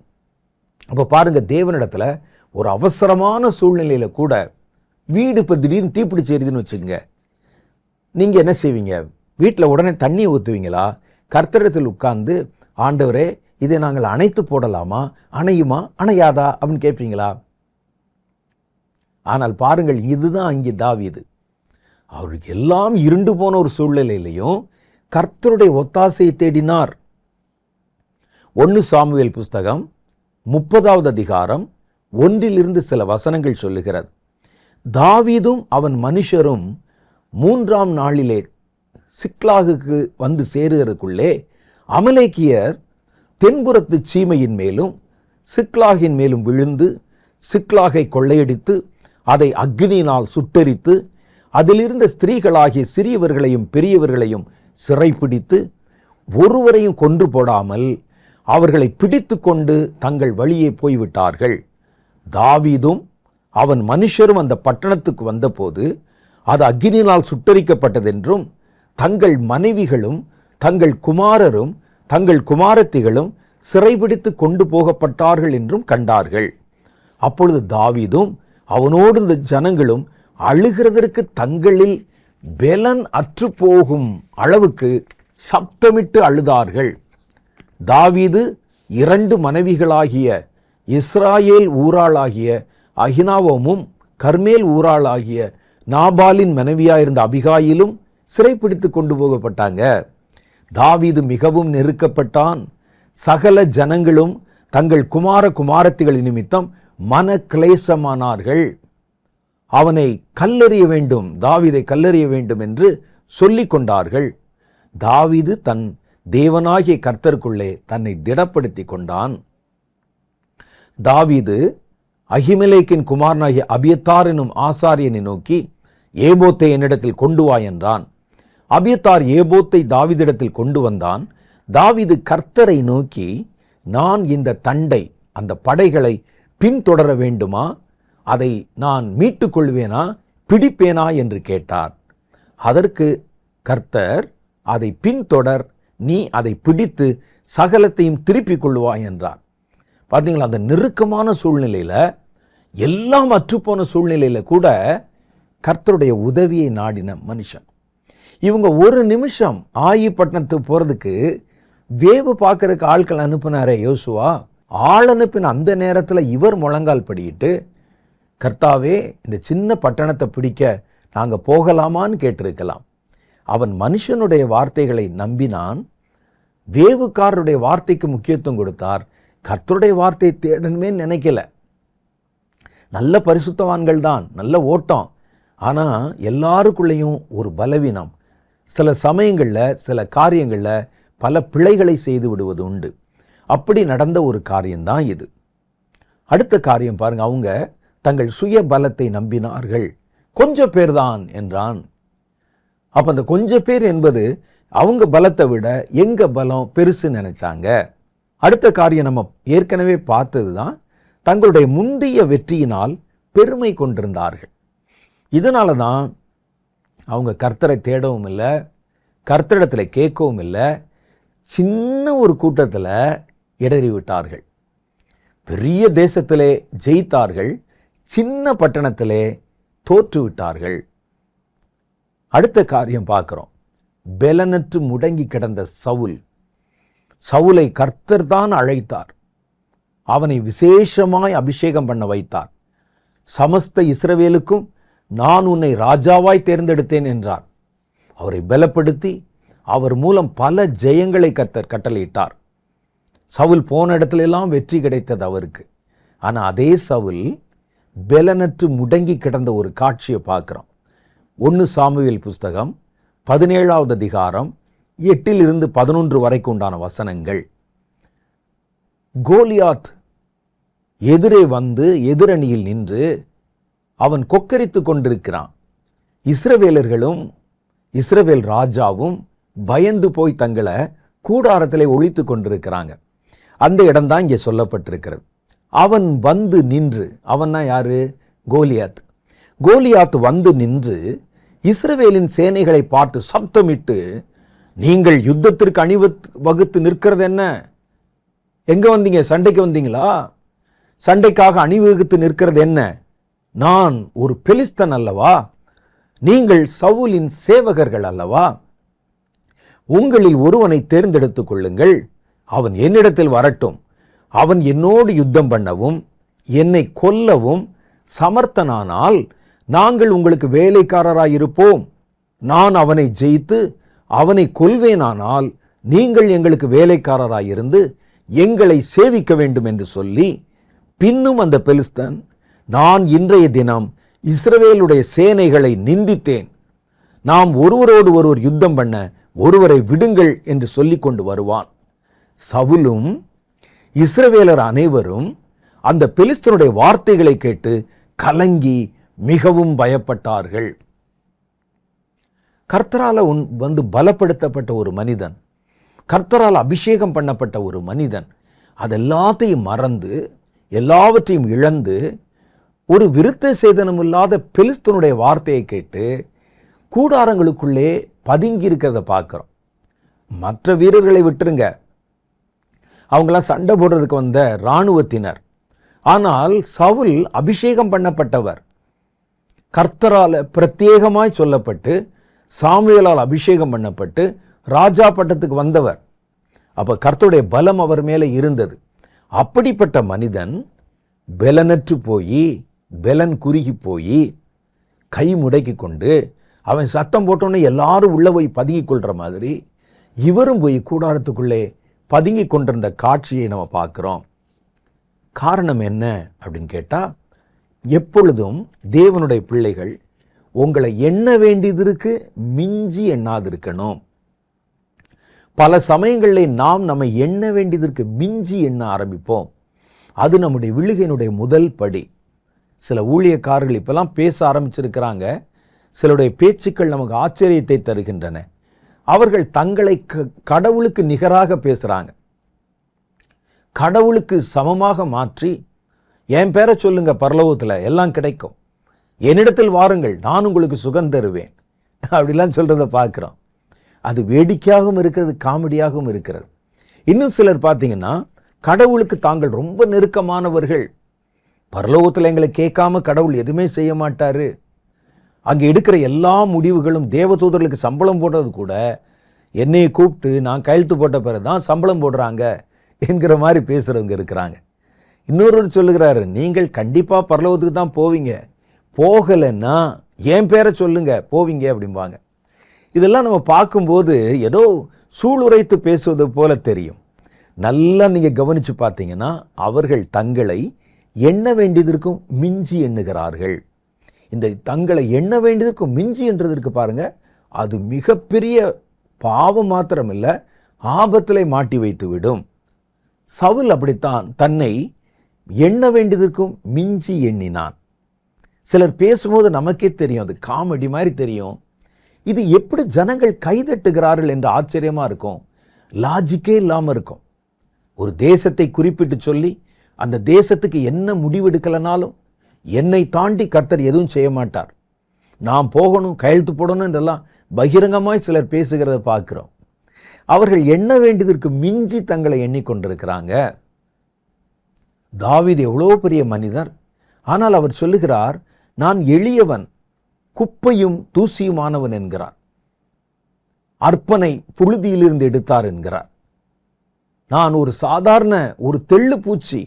S1: அப்போ பாருங்க, தேவனிடத்தில் ஒரு அவசரமான சூழ்நிலையில கூட வீடு இப்போ திடீர்னு தீப்பிடிச்சு எரியுதுன்னு வச்சுக்கோங்க, நீங்கள் என்ன செய்வீங்க? வீட்டில் உடனே தண்ணியை ஊற்றுவீங்களா? கர்த்தரிடத்தில் உட்கார்ந்து, ஆண்டவரே இதை நாங்கள் அணைத்து போடலாமா, அணையுமா அணையாதா அப்படின்னு கேட்பீங்களா? ஆனால் பாருங்கள், இதுதான் அங்கே தாவீது. அவருக்கு எல்லாம் இருண்டு போன ஒரு சூழ்நிலையிலையும் கர்த்தருடைய ஒத்தாசையை தேடினார். 1 சாமுவேல் புஸ்தகம் 30வது அதிகாரம் 1 சில வசனங்கள் சொல்லுகிறது. தாவீதும் அவன் மனுஷரும் 3ஆம் நாளிலே சிக்லாகுக்கு வந்து சேருகிறதுக்குள்ளே அமலேக்கியர் தென்புறத்து சீமையின் மேலும் சிக்லாகின் மேலும் விழுந்து சிக்லாகை கொள்ளையடித்து அதை அக்னியினால் சுட்டெரித்து அதிலிருந்த ஸ்திரீகளாகிய சிறியவர்களையும் பெரியவர்களையும் சிறைப்பிடித்து ஒருவரையும் கொன்று போடாமல் அவர்களை பிடித்து கொண்டு தங்கள் வழியே போய்விட்டார்கள். தாவீதும் அவன் மனுஷரும் அந்த பட்டணத்துக்கு வந்தபோது அது அக்னியினால் சுட்டெரிக்கப்பட்டதென்றும் தங்கள் மனைவிகளும் தங்கள் குமாரரும் தங்கள் குமாரத்திகளும் சிறைபிடித்து கொண்டு போகப்பட்டார்கள் என்றும் கண்டார்கள். அப்பொழுது தாவீதும் அவனோடு இந்த ஜனங்களும் அழுகிறதற்கு தங்களில் பெலன் அற்று போகும் அளவுக்கு சப்தமிட்டு அழுதார்கள். தாவீது 2 மனைவிகளாகிய இஸ்ராயேல் ஊராளாகிய அகினாவோமும் கர்மேல் ஊராளாகிய நாபாலின் மனைவியாயிருந்த அபிகாயிலும் சிறைப்பிடித்து கொண்டு போகப்பட்டாங்க. தாவீது மிகவும் நெருக்கப்பட்டான். சகல ஜனங்களும் தங்கள் குமார குமாரத்திகளின் நிமித்தம் மன கிளேசமானார்கள். அவனை கல்லெறிய வேண்டும், தாவீதை கல்லெறிய வேண்டும் என்று சொல்லிக் கொண்டார்கள். தாவீது தன் தேவனாகிய கர்த்தருக்குள்ளே தன்னை திடப்படுத்தி கொண்டான். தாவீது அகிமெலேக்கின் குமாரனாகிய அபியத்தார் எனும் ஆசாரியனை நோக்கி, ஏபோத்தை என்னிடத்தில் கொண்டு வா என்றான். அபியத்தார் ஏபோத்தை தாவீதிடத்தில் கொண்டு வந்தான். தாவீது கர்த்தரை நோக்கி, நான் இந்த தண்டை, அந்த படைகளை பின்தொடர வேண்டுமா? அதை நான் மீட்டுக் கொள்வேனா, பிடிப்பேனா என்று கேட்டார். அதற்கு கர்த்தர், அதை பின்தொடர், நீ அதை பிடித்து சகலத்தையும் திருப்பிக் கொள்வாய் என்றார். பார்த்தீங்களா, அந்த நெருக்கமான சூழ்நிலையில, எல்லாம் அற்றுப்போன சூழ்நிலையில கூட கர்த்தருடைய உதவியை நாடின மனுஷன். இவங்க ஒரு நிமிஷம் ஆயிப்பட்டினத்துக்கு போறதுக்கு வேவு பார்க்கறதுக்கு ஆட்கள் அனுப்பினாரே யோசுவா, ஆள் அனுப்பின அந்த நேரத்தில் இவர் முழங்கால் படியிட்டு, கர்த்தாவே இந்த சின்ன பட்டணத்தை பிடிக்க நாங்கள் போகலாமான்னு கேட்டிருக்கலாம். அவன் மனுஷனுடைய வார்த்தைகளை நம்பினான். வேவுக்காரருடைய வார்த்தைக்கு முக்கியத்துவம் கொடுத்தார். கர்த்தருடைய வார்த்தையை தேடணுமே நினைக்கல. நல்ல பரிசுத்தவான்கள் தான், நல்ல ஓட்டம். ஆனால் எல்லாருக்குள்ளேயும் ஒரு பலவீனம். சில சமயங்களில் சில காரியங்களில் பல பிழைகளை செய்து விடுவது உண்டு. அப்படி நடந்த ஒரு காரியம்தான் இது. அடுத்த காரியம் பாருங்க, அவங்க தங்கள் சுய பலத்தை நம்பினார்கள். கொஞ்சம் பேர் தான் என்றான். அப்ப அந்த கொஞ்சம் பேர் என்பது அவங்க பலத்தை விட எங்க பலம் பெருசு நினைச்சாங்க. அடுத்த காரியம் நம்ம ஏற்கனவே பார்த்தது தான், தங்களுடைய முந்தைய வெற்றியினால் பெருமை கொண்டிருந்தார்கள். இதனால தான் அவங்க கர்த்தரை தேடவும் இல்லை, கர்த்தரிடத்தில் கேட்கவும் இல்லை, சின்ன ஒரு கூட்டத்தில் இடறி விட்டார்கள். பெரிய தேசத்திலே ஜெயித்தார்கள், சின்ன பட்டணத்திலே தோற்று விட்டார்கள். அடுத்த காரியம் பார்க்கிறோம். பெலனற்று முடங்கி கிடந்த சவுலை கர்த்தர் தான் அழைத்தார். அவனை விசேஷமாய் அபிஷேகம் பண்ண வைத்தார். சமஸ்த இஸ்ரவேலுக்கும் நான் உன்னை ராஜாவாய் தேர்ந்தெடுத்தேன் என்றார். அவரை பலப்படுத்தி அவர் மூலம் பல ஜெயங்களை கர்த்தர் கட்டளையிட்டார். சவுல் போன இடத்துல எல்லாம் வெற்றி கிடைத்தது அவருக்கு. ஆனால் அதே சவுல் பெலனற்று முடங்கி கிடந்த ஒரு காட்சியை பார்க்கிறோம். 1 சாமுவேல் புஸ்தகம் 17வது அதிகாரம் 8-11 வரைக்கும் உண்டான வசனங்கள். கோலியாத் எதிரே வந்து எதிரணியில் நின்று அவன் கொக்கரித்து கொண்டிருக்கிறான். இஸ்ரவேலர்களும் இஸ்ரவேல் ராஜாவும் பயந்து போய் தங்களை கூடாரத்திலே ஒளித்து கொண்டிருக்கிறாங்க. அந்த இடம்தான் இங்கே சொல்லப்பட்டிருக்கிறது. அவன் வந்து நின்று, அவன்னா யாரு? கோலியாத். கோலியாத் வந்து நின்று இஸ்ரவேலின் சேனைகளை பார்த்து சப்தமிட்டு, நீங்கள் யுத்தத்திற்கு அணிவகுத்து நிற்கிறது என்ன? எங்க வந்தீங்க? சண்டைக்கு வந்தீங்களா? சண்டைக்காக அணிவகுத்து நிற்கிறது என்ன? நான் ஒரு பெலிஸ்தன் அல்லவா? நீங்கள் சவுலின் சேவகர்கள் அல்லவா? உங்களில் ஒருவனை தேர்ந்தெடுத்துக் கொள்ளுங்கள், அவன் என்னிடத்தில் வரட்டும். அவன் என்னோடு யுத்தம் பண்ணவும் என்னை கொல்லவும் சமர்த்தனானால் நாங்கள் உங்களுக்கு வேலைக்காரராயிருப்போம். நான் அவனை ஜெயித்து அவனை கொல்வேனானால் நீங்கள் எங்களுக்கு வேலைக்காரராயிருந்து எங்களை சேவிக்க வேண்டும் என்று சொல்லி, பின்னும் அந்த பெலிஸ்தன், நான் இன்றைய தினம் இஸ்ரவேலுடைய சேனைகளை நிந்தித்தேன், நாம் ஒருவரோடு ஒருவர் யுத்தம் பண்ண ஒருவரை விடுங்கள் என்று சொல்லி கொண்டு வருவான். சவுலும் இஸ்ரவேலர் அனைவரும் அந்த பெலிஸ்தனுடைய வார்த்தைகளை கேட்டு கலங்கி மிகவும் பயப்பட்டார்கள். கர்த்தரால் வந்து பலப்படுத்தப்பட்ட ஒரு மனிதன், கர்த்தரால் அபிஷேகம் பண்ணப்பட்ட ஒரு மனிதன் அதெல்லாத்தையும் மறந்து எல்லாவற்றையும் இழந்து ஒரு விருத்த சேதனம் இல்லாத பெலிஸ்தனுடைய வார்த்தையை கேட்டு கூடாரங்களுக்குள்ளே பதுங்கி இருக்கிறத பார்க்கிறோம். மற்ற வீரர்களை விட்டுருங்க, அவங்களாம் சண்டை போடுறதுக்கு வந்த இராணுவத்தினர். ஆனால் சவுல் அபிஷேகம் பண்ணப்பட்டவர், கர்த்தரால் பிரத்யேகமாய் சொல்லப்பட்டு சாமுவேலால் அபிஷேகம் பண்ணப்பட்டு ராஜா பட்டத்துக்கு வந்தவர். அப்ப கர்த்தருடைய பலம் அவர் மேலே இருந்தது. அப்படிப்பட்ட மனிதன் பெலனற்று போய், பெலன் குறுகி போய், கை முடக்கி கொண்டு, அவன் சத்தம் போட்டோன்னு எல்லாரும் உள்ள போய் பதுங்கி கொள்ற மாதிரி இவரும் போய் கூடாரத்துக்குள்ளே பதுங்கி கொண்டிருந்த காட்சியை நம்ம பார்க்கிறோம். காரணம் என்ன அப்படின்னு கேட்டா, எப்பொழுதும் தேவனுடைய பிள்ளைகள் உங்களை எண்ண வேண்டியதற்கு மிஞ்சி எண்ணாதிருக்கணும். பல சமயங்களில் நாம் நம்மை எண்ண வேண்டியதற்கு மிஞ்சி எண்ண ஆரம்பிப்போம். அது நம்முடைய விழுகையினுடைய முதல் படி. சில ஊழியக்காரர்கள் இப்பெல்லாம் பேச ஆரம்பிச்சிருக்கிறாங்க. சிலருடைய பேச்சுக்கள் நமக்கு ஆச்சரியத்தை தருகின்றன. அவர்கள் தங்களை கடவுளுக்கு நிகராக பேசுறாங்க. கடவுளுக்கு சமமாக மாற்றி, என் பேரை சொல்லுங்க, பரலோகத்தில் எல்லாம் கிடைக்கும், என்னிடத்தில் வாருங்கள், நான் உங்களுக்கு சுகம் தருவேன், அப்படிலாம் சொல்றத பார்க்கிறோம். அது வேடிக்கையாகவும் இருக்கிறது, காமெடியாகவும் இருக்கிறது. இன்னும் சிலர் பார்த்தீங்கன்னா, கடவுளுக்கு தாங்கள் ரொம்ப நெருக்கமானவர்கள், பரலோகத்தில் எங்களை கேட்காம கடவுள் எதுவுமே செய்ய மாட்டாரு, அங்கே எடுக்கிற எல்லா முடிவுகளும் தேவதூதர்களுக்கு சம்பளம் போடுறது கூட என்னையை கூப்பிட்டு நான் கையெழுத்து போட்ட பிறகு தான் சம்பளம் போடுறாங்க என்கிற மாதிரி பேசுகிறவங்க இருக்கிறாங்க. இன்னொரு சொல்லுகிறாரு, நீங்கள் கண்டிப்பாக பரலோகத்துக்கு தான் போவீங்க, போகலைன்னா என் பேரை சொல்லுங்க போவீங்க அப்படிம்பாங்க. இதெல்லாம் நம்ம பார்க்கும்போது ஏதோ சூளுரைத்து பேசுவது போல தெரியும். நல்லா நீங்கள் கவனித்து பார்த்தீங்கன்னா, அவர்கள் தங்களை எண்ண வேண்டியதற்கும் மிஞ்சி எண்ணுகிறார்கள். இந்த தங்களை எண்ண வேண்டியதற்கும் மிஞ்சி என்றதற்கு பாருங்க, அது மிகப்பெரிய பாவம் மாத்திரமில்லை, ஆபத்திலே மாட்டி வைத்து விடும். சவுல் அப்படித்தான் தன்னை எண்ண வேண்டியதற்கும் மிஞ்சி எண்ணினான். சிலர் பேசும்போது நமக்கே தெரியும், அது காமெடி மாதிரி தெரியும். இது எப்படி ஜனங்கள் கைதட்டுகிறார்கள் என்று ஆச்சரியமா இருக்கும், லாஜிக்கே இல்லாமல் இருக்கும். ஒரு தேசத்தை குறிப்பிட்டு சொல்லி அந்த தேசத்துக்கு என்ன முடிவெடுக்கலனாலும் என்னை தாண்டி கர்த்தர் எதுவும் செய்ய மாட்டார், நான் போகணும், கையெழுத்து போடணும் என்றெல்லாம் பகிரங்கமாய் சிலர் பேசுகிறத பார்க்கிறோம். அவர்கள் எண்ண வேண்டியதற்கு மிஞ்சி தங்களை எண்ணிக்கொண்டிருக்கிறாங்க. தாவீது எவ்வளோ பெரிய மனிதர், ஆனால் அவர் சொல்லுகிறார், நான் எளியவன், குப்பையும் தூசியுமானவன் என்கிறார். அர்ப்பனை புழுதியிலிருந்து எடுத்தார் என்கிறார். நான் ஒரு சாதாரண ஒரு தெள்ளு பூச்சி,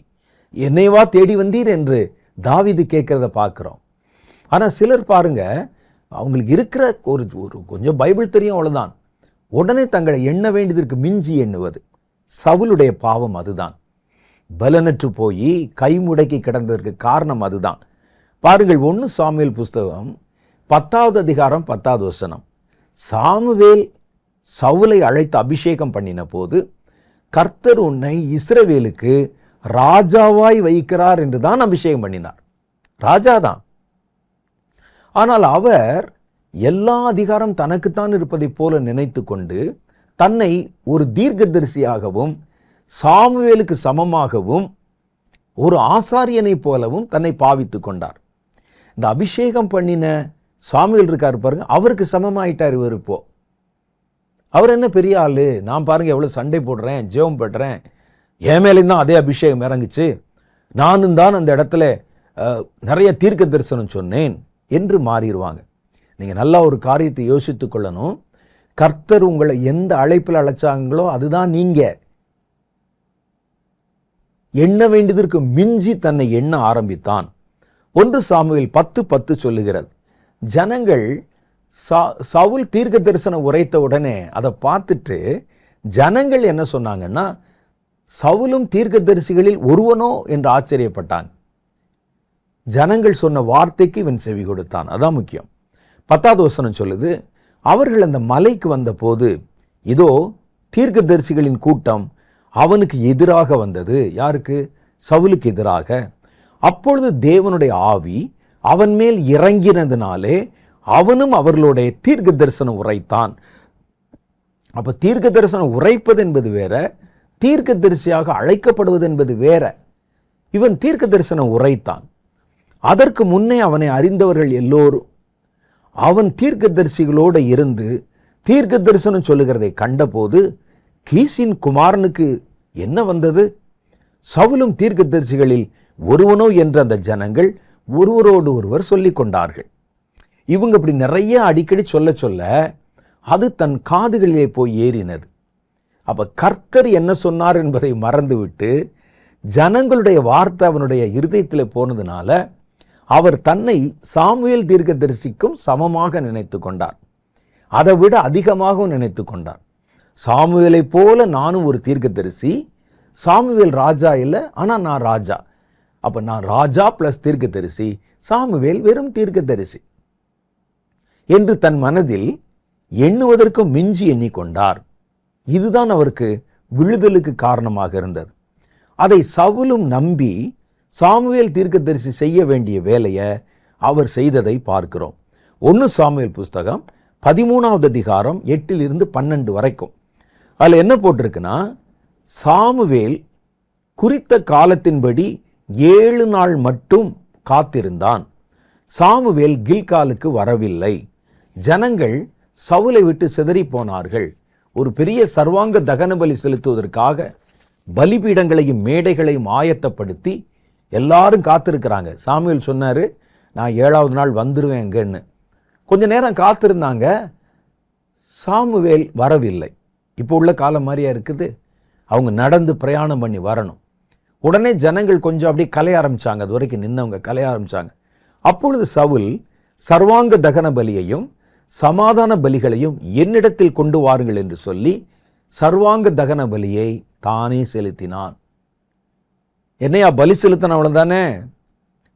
S1: என்னைவா தேடி வந்தீர் என்று தாவீது கேட்கிறத பார்க்கிறோம். ஆனால் சிலர் பாருங்க, அவங்களுக்கு இருக்கிற ஒரு கொஞ்சம் பைபிள் தெரியும் அவ்வளவுதான், உடனே தங்களை எண்ண வேண்டியதற்கு மிஞ்சி எண்ணுவது. சவுலுடைய பாவம் அதுதான். பலனற்று போய் கை முடக்கி கிடந்ததற்கு காரணம் அதுதான். பாருங்கள், 1 சாமுவேல் புஸ்தகம் 10வது அதிகாரம் 10வது வசனம். சாமுவேல் சவுலை அழைத்து அபிஷேகம் பண்ணின போது, கர்த்தர் உன்னை இஸ்ரவேலுக்கு ராஜாவாய் வைக்கிறார் என்று தான் அபிஷேகம் பண்ணினார். ராஜாதான். ஆனால் அவர் எல்லா அதிகாரம் தனக்குத்தான் இருப்பதைப் போல நினைத்து கொண்டு தன்னை ஒரு தீர்க்கதரிசியாகவும் சாமுவேலுக்கு சமமாகவும் ஒரு ஆசாரியனை போலவும் தன்னை பாவித்து கொண்டார். இந்த அபிஷேகம் பண்ணின சாமுவேல் இருக்காரு பாருங்க, அவருக்கு சமமாயிட்டார் இவர். இப்போ அவர் என்ன பெரிய ஆளு, நான் பாருங்க எவ்வளவு சண்டை போடுறேன், ஜெபம் பண்றேன், என் மேலே தான் அதே அபிஷேகம் இறங்குச்சு, நானும் தான் அந்த இடத்துல நிறைய தீர்க்க தரிசனம் சொன்னேன் என்று மாறிடுவாங்க. நீங்கள் நல்லா ஒரு காரியத்தை யோசித்து கொள்ளணும். கர்த்தர் உங்களை எந்த அழைப்பில் அழைச்சாங்களோ அதுதான் நீங்கள் எண்ண வேண்டியதற்கு மிஞ்சி தன்னை எண்ண ஆரம்பித்தான். 1 சாமுவேல் 10:10 சொல்லுகிறது. ஜனங்கள் சவுல் தீர்க்க தரிசனம் உரைத்த உடனே அதை பார்த்துட்டு ஜனங்கள் என்ன சொன்னாங்கன்னா, சவுலும் தீர்க்கதரிசிகளில் ஒருவனோ என்று ஆச்சரியப்பட்டாங்க. ஜனங்கள் சொன்ன வார்த்தைக்கு இவன் செவி கொடுத்தான். அதான் முக்கியம். 10வது வசனம் சொல்லுது, அவர்கள் அந்த மலைக்கு வந்த போது இதோ தீர்க்கதரிசிகளின் கூட்டம் அவனுக்கு எதிராக வந்தது. யாருக்கு? சவுலுக்கு எதிராக. அப்பொழுது தேவனுடைய ஆவி அவன் மேல் இறங்கினதுனாலே அவனும் அவர்களுடைய தீர்க்க தரிசனம் உரைத்தான். அப்ப தீர்க்க தரிசனம் உரைப்பது என்பது வேற, தீர்க்க தரிசியாக அழைக்கப்படுவது என்பது வேற. இவன் தீர்க்க தரிசனம் உரைத்தான். அதற்கு முன்னே அவனை அறிந்தவர்கள் எல்லோரும் அவன் தீர்க்க தரிசிகளோடு இருந்து தீர்க்க தரிசனம் சொல்லுகிறதை கண்டபோது, கீசின் குமாரனுக்கு என்ன வந்தது? சவுலும் தீர்க்க தரிசிகளில் ஒருவனோ என்ற அந்த ஜனங்கள் ஒருவரோடு ஒருவர் சொல்லிக் கொண்டார்கள். இவங்க இப்படி நிறைய அடிக்கடி சொல்ல சொல்ல அது தன் காதுகளிலே போய் ஏறினது. அப்ப கர்த்தர் என்ன சொன்னார் என்பதை மறந்துவிட்டு ஜனங்களுடைய வார்த்தை அவனுடைய இருதயத்தில் போனதுனால அவர் தன்னை சாமுவேல் தீர்க்கதரிசிக்கும் சமமாக நினைத்து கொண்டார். அதை விட அதிகமாகவும் நினைத்து கொண்டார். சாமுவேலை போல நானும் ஒரு தீர்க்கதரிசி, சாமுவேல் ராஜா இல்லை, ஆனால் நான் ராஜா. அப்போ நான் ராஜா பிளஸ் தீர்க்கதரிசி, சாமுவேல் வெறும் தீர்க்கதரிசி என்று தன் மனதில் எண்ணுவதற்கும் மிஞ்சி எண்ணிக்கொண்டார். இதுதான் அவருக்கு விழுதலுக்கு காரணமாக இருந்தது. அதை சவுலும் நம்பி சாமுவேல் தீர்க்கதரிசி செய்ய வேண்டிய வேலையை அவர் செய்ததை பார்க்கிறோம். 1 சாமுவேல் புஸ்தகம் 13வது அதிகாரம் 8-12 வரைக்கும். அதில் என்ன போட்டிருக்குன்னா, சாமுவேல் குறித்த காலத்தின்படி 7 நாள் மட்டும் காத்திருந்தான். சாமுவேல் கில்காலுக்கு வரவில்லை. ஜனங்கள் சவுலை விட்டு சிதறி போனார்கள். ஒரு பெரிய சர்வாங்க தகன பலி செலுத்துவதற்காக பலிபீடங்களையும் மேடைகளையும் ஆயத்தப்படுத்தி எல்லாரும் காத்திருக்கிறாங்க. சாமுவேல் சொன்னார், நான் 7வது நாள் வந்துடுவேங்கன்னு. கொஞ்ச நேரம் காத்திருந்தாங்க. சாமுவேல் வரவில்லை. இப்போ உள்ள காலம் மாதிரியா இருக்குது. அவங்க நடந்து பிரயாணம் பண்ணி வரணும். உடனே ஜனங்கள் கொஞ்சம் அப்படியே கலைய ஆரம்பிச்சாங்க. அது வரைக்கும் நின்னவங்க கலைய ஆரம்பிச்சாங்க. அப்பொழுது சவுல் சர்வாங்க தகன பலியையும் சமாதான பலிகளையும் என்னிடத்தில் கொண்டு வாருங்கள் என்று சொல்லி சர்வாங்க தகன பலியை தானே செலுத்தினான். என்னையா பலி செலுத்தின அவ்வளவுதானே,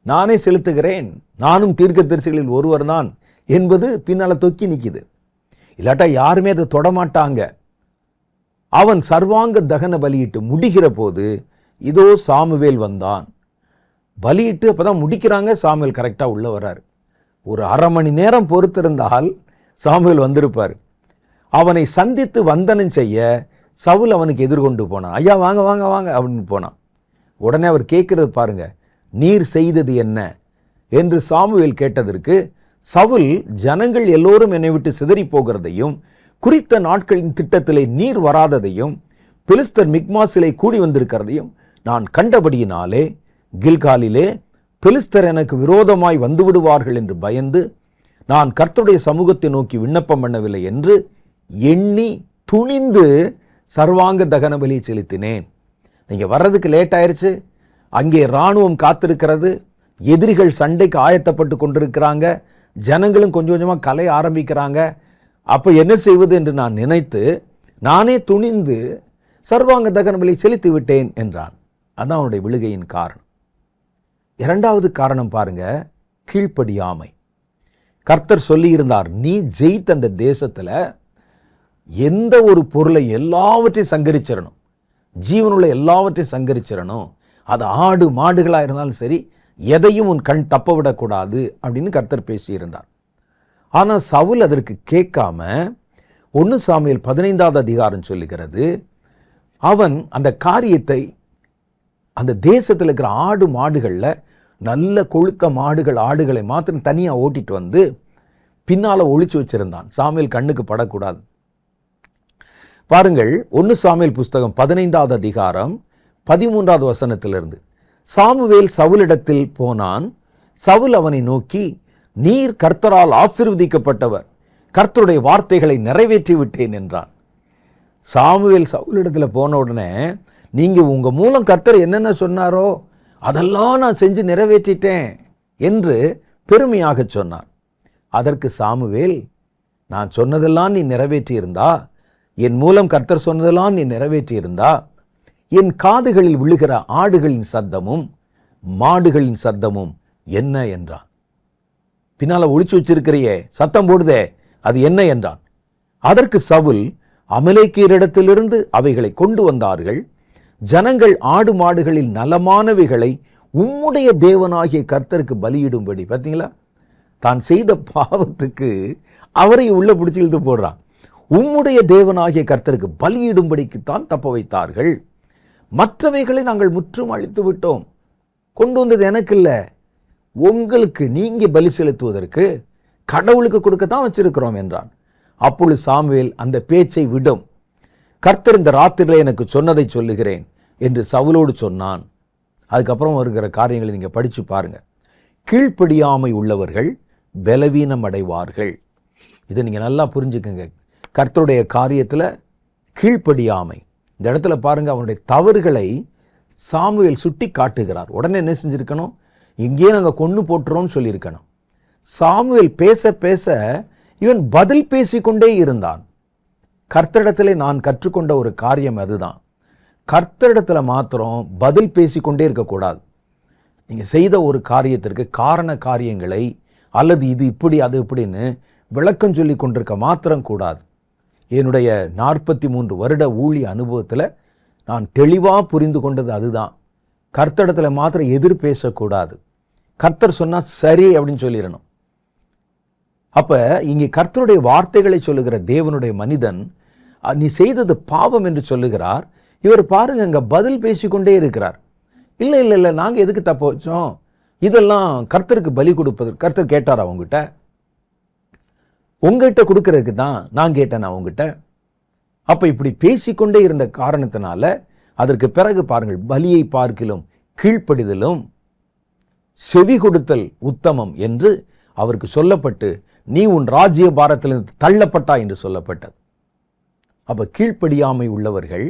S1: நானே செலுத்துகிறேன், நானும் தீர்க்கதரிசிகளில் ஒருவர் தான் என்பது பின்னால தொக்கி நிற்குது. இல்லாட்டா யாருமே அதை தொடமாட்டாங்க. அவன் சர்வாங்க தகன பலியிட்டு முடிகிற போது இதோ சாமுவேல் வந்தான். பலியிட்டு அப்பதான் முடிக்கிறாங்க. சாமுவேல் கரெக்டாக உள்ள வர்றாரு. ஒரு அரை மணி நேரம் பொறுத்திருந்தால் சாமுவேல் வந்திருப்பார். அவனை சந்தித்து வந்தனம் செய்ய சவுல் அவனுக்கு எதிர்கொண்டு போனான். ஐயா வாங்க வாங்க வாங்க அப்படின்னு போனான். உடனே அவர் கேட்கிறது பாருங்க, நீர் செய்தது என்ன என்று சாமுவேல் கேட்டதற்கு, சவுல் ஜனங்கள் எல்லோரும் என்னை விட்டு சிதறி போகிறதையும் குறித்த நாட்களின் திட்டத்திலே நீர் வராததையும் பெலிஸ்தர் மிக்மாசிலே கூடி வந்திருக்கிறதையும் நான் கண்டபடியினாலே கில்காலிலே பெலிஸ்தர் எனக்கு விரோதமாய் வந்துவிடுவார்கள் என்று பயந்து நான் கர்த்தருடைய சமூகத்தை நோக்கி விண்ணப்பம் பண்ணவில்லை என்று எண்ணி துணிந்து சர்வாங்க தகன பலியை செலுத்தினேன். நீங்கள் வர்றதுக்கு லேட் ஆயிடுச்சு. அங்கே இராணுவம் காத்திருக்கிறது. எதிரிகள் சண்டைக்கு ஆயத்தப்பட்டு கொண்டிருக்கிறாங்க. ஜனங்களும் கொஞ்சம் கொஞ்சமாக கலைய ஆரம்பிக்கிறாங்க. அப்போ என்ன செய்வது என்று நான் நினைத்து நானே துணிந்து சர்வாங்க தகன பலியை செலுத்தி விட்டேன் என்றான். அதான் அவனுடைய விழுகையின் காரணம். 2வது காரணம் பாருங்க, கீழ்ப்படியாமை. கர்த்தர் சொல்லியிருந்தார், நீ ஜெயித்த அந்த தேசத்தில் எந்த ஒரு பொருளை எல்லாவற்றையும் சங்கரிச்சிடணும், ஜீவனுள்ள எல்லாவற்றையும் சங்கரிச்சிடணும். அது ஆடு மாடுகளாக இருந்தாலும் சரி, எதையும் உன் கண் தப்ப விடக்கூடாது அப்படின்னு கர்த்தர் பேசியிருந்தார். ஆனால் சவுல் அதற்கு கேட்காம 1 சாமுவேல் 15வது அதிகாரம் சொல்லுகிறது, அவன் அந்த காரியத்தை அந்த தேசத்தில் இருக்கிற ஆடு மாடுகளில் நல்ல கொழுத்த மாடுகள் ஆடுகளை மாத்திரம் தனியாக ஓட்டிட்டு வந்து பின்னால் ஒளிச்சு வச்சிருந்தான். சாமுவேல் கண்ணுக்கு படக்கூடாது. பாருங்கள், 1 சாமுவேல் புஸ்தகம் 15வது அதிகாரம் 13வது வசனத்திலிருந்து, சாமுவேல் சவுலிடத்தில் போனான். சவுல் அவனை நோக்கி, நீர் கர்த்தரால் ஆசீர்வதிக்கப்பட்டவர், கர்த்தருடைய வார்த்தைகளை நிறைவேற்றி விட்டேன் என்றான். சாமுவேல் சவுலிடத்தில் போன உடனே, நீங்க உங்க மூலம் கர்த்தர் என்னென்ன சொன்னாரோ அதெல்லாம் நான் செஞ்சு நிறைவேற்றிட்டேன் என்று பெருமையாக சொன்னான். அதற்கு சாமுவேல், நான் சொன்னதெல்லாம் நீ நிறைவேற்றி இருந்தா, என் மூலம் கர்த்தர் சொன்னதெல்லாம் நீ நிறைவேற்றி இருந்தா, என் காதுகளில் விழுகிற ஆடுகளின் சத்தமும் மாடுகளின் சத்தமும் என்ன என்றான். பின்னால ஒளிச்சு வச்சிருக்கிறியே, சத்தம் போடுதே, அது என்ன என்றான். அதற்கு சவுல், அமலேக்கியரிடத்திலிருந்து அவைகளை கொண்டு வந்தார்கள். ஜனங்கள் ஆடு மாடுகளில் நலமானவைகளை உம்முடைய தேவனாகிய கர்த்தருக்கு பலியிடும்படி. பார்த்தீங்களா, தான் செய்த பாவத்துக்கு அவரை உள்ள பிடிச்சி இழுத்து போடுறான். உம்முடைய தேவனாகிய கர்த்தருக்கு பலியிடும்படிக்குத்தான் தப்ப வைத்தார்கள். மற்றவைகளை நாங்கள் முற்றும் அழித்து விட்டோம். கொண்டு வந்தது எனக்கு இல்லை, உங்களுக்கு, நீங்க பலி செலுத்துவதற்கு கடவுளுக்கு கொடுக்கத்தான் வச்சிருக்கிறோம் என்றான். அப்பொழுது சாமுவேல் அந்த பேச்சை விடும். கர்த்தர் இந்த ராத்திரியில் எனக்கு சொன்னதை சொல்லுகிறேன் என்று சவுலோடு சொன்னான். அதுக்கப்புறம் வருகிற காரியங்களை நீங்க படிச்சு பாருங்க. கீழ்ப்படியாமை உள்ளவர்கள் பலவீனம் அடைவார்கள். இதை நீங்க நல்லா புரிஞ்சுக்கங்க. கர்த்தருடைய காரியத்துல கீழ்ப்படியாமை. இந்த இடத்துல பாருங்க, அவனுடைய தவறுகளை சாமுவேல் சுட்டி காட்டுகிறார். உடனே என்ன செஞ்சிருக்கணும், இங்கேயே நாங்கள் கொண்டு போட்டுறோம்னு சொல்லியிருக்கணும். சாமுவேல் பேச பேச இவன் பதில் பேசிக்கொண்டே இருந்தான். கர்த்தரிடத்திலே நான் கற்றுக்கொண்ட ஒரு காரியம் அதுதான். கர்த்தரிடத்துல மாத்திரம் பதில் பேசிக்கொண்டே இருக்கக்கூடாது. நீங்கள் செய்த ஒரு காரியத்திற்கு காரண காரியங்களை அல்லது இது இப்படி அது இப்படின்னு விளக்கம் சொல்லி கொண்டிருக்க மாத்திரம் கூடாது. என்னுடைய 43 வருட ஊழிய அனுபவத்தில் நான் தெளிவாக புரிந்து கொண்டது அதுதான். கர்த்தரிடத்தில் மாத்திரம் எதிர் பேசக்கூடாது. கர்த்தர் சொன்னால் சரி அப்படின்னு சொல்லிடணும். அப்போ இங்கே கர்த்தருடைய வார்த்தைகளை சொல்லுகிற தேவனுடைய மனிதன் நீ செய்தது பாவம் என்று சொல்லுகிறார். இவர் பாருங்க, அங்கே பதில் பேசிக்கொண்டே இருக்கிறார். இல்லை இல்லை இல்லை, நாங்கள் எதுக்கு தப்ப வச்சோம், இதெல்லாம் கர்த்தருக்கு பலி கொடுப்பது. கர்த்தர் கேட்டார் அவங்ககிட்ட, உங்ககிட்ட கொடுக்கறதுக்கு தான் நான் கேட்டேன் அவங்ககிட்ட. அப்போ இப்படி பேசிக்கொண்டே இருந்த காரணத்தினால அதற்கு பிறகு பாருங்கள், பலியை பார்க்கிலும் கீழ்ப்படிதலும் செவி கொடுத்தல் உத்தமம் என்று அவருக்கு சொல்லப்பட்டு, நீ உன் ராஜ்ய பாரத்திலிருந்து தள்ளப்பட்டா என்று சொல்லப்பட்டது. அப்போ கீழ்ப்படியாமை உள்ளவர்கள்,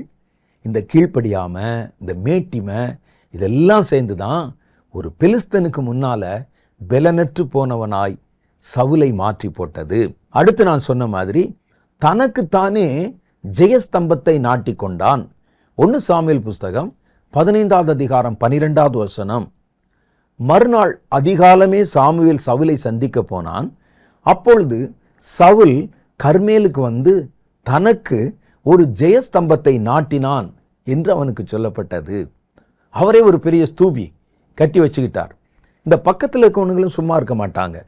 S1: இந்த கீழ்ப்படியாமை, இந்த மேட்டிமை, இதெல்லாம் சேர்ந்து தான் ஒரு பெலிஸ்தனுக்கு முன்னால பெலனற்று போனவனாய் சவுலை மாற்றி போட்டது. அடுத்து நான் சொன்ன மாதிரி தனக்குத்தானே ஜெயஸ்தம்பத்தை நாட்டி கொண்டான். 1 சாமுவேல் புஸ்தகம் 15வது அதிகாரம் 12வது வசனம். மறுநாள் அதிகாலமே சாமுவேல் சவுலை சந்திக்க போனான். அப்பொழுது சவுல் கர்மேலுக்கு வந்து தனக்கு ஒரு ஜெயஸ்தம்பத்தை நாட்டினான் என்று அவனுக்கு சொல்லப்பட்டது. அவரே ஒரு பெரிய ஸ்தூபி கட்டி வச்சுக்கிட்டார். இந்த பக்கத்தில் இருக்கவனுங்களும் சும்மா இருக்க மாட்டாங்க.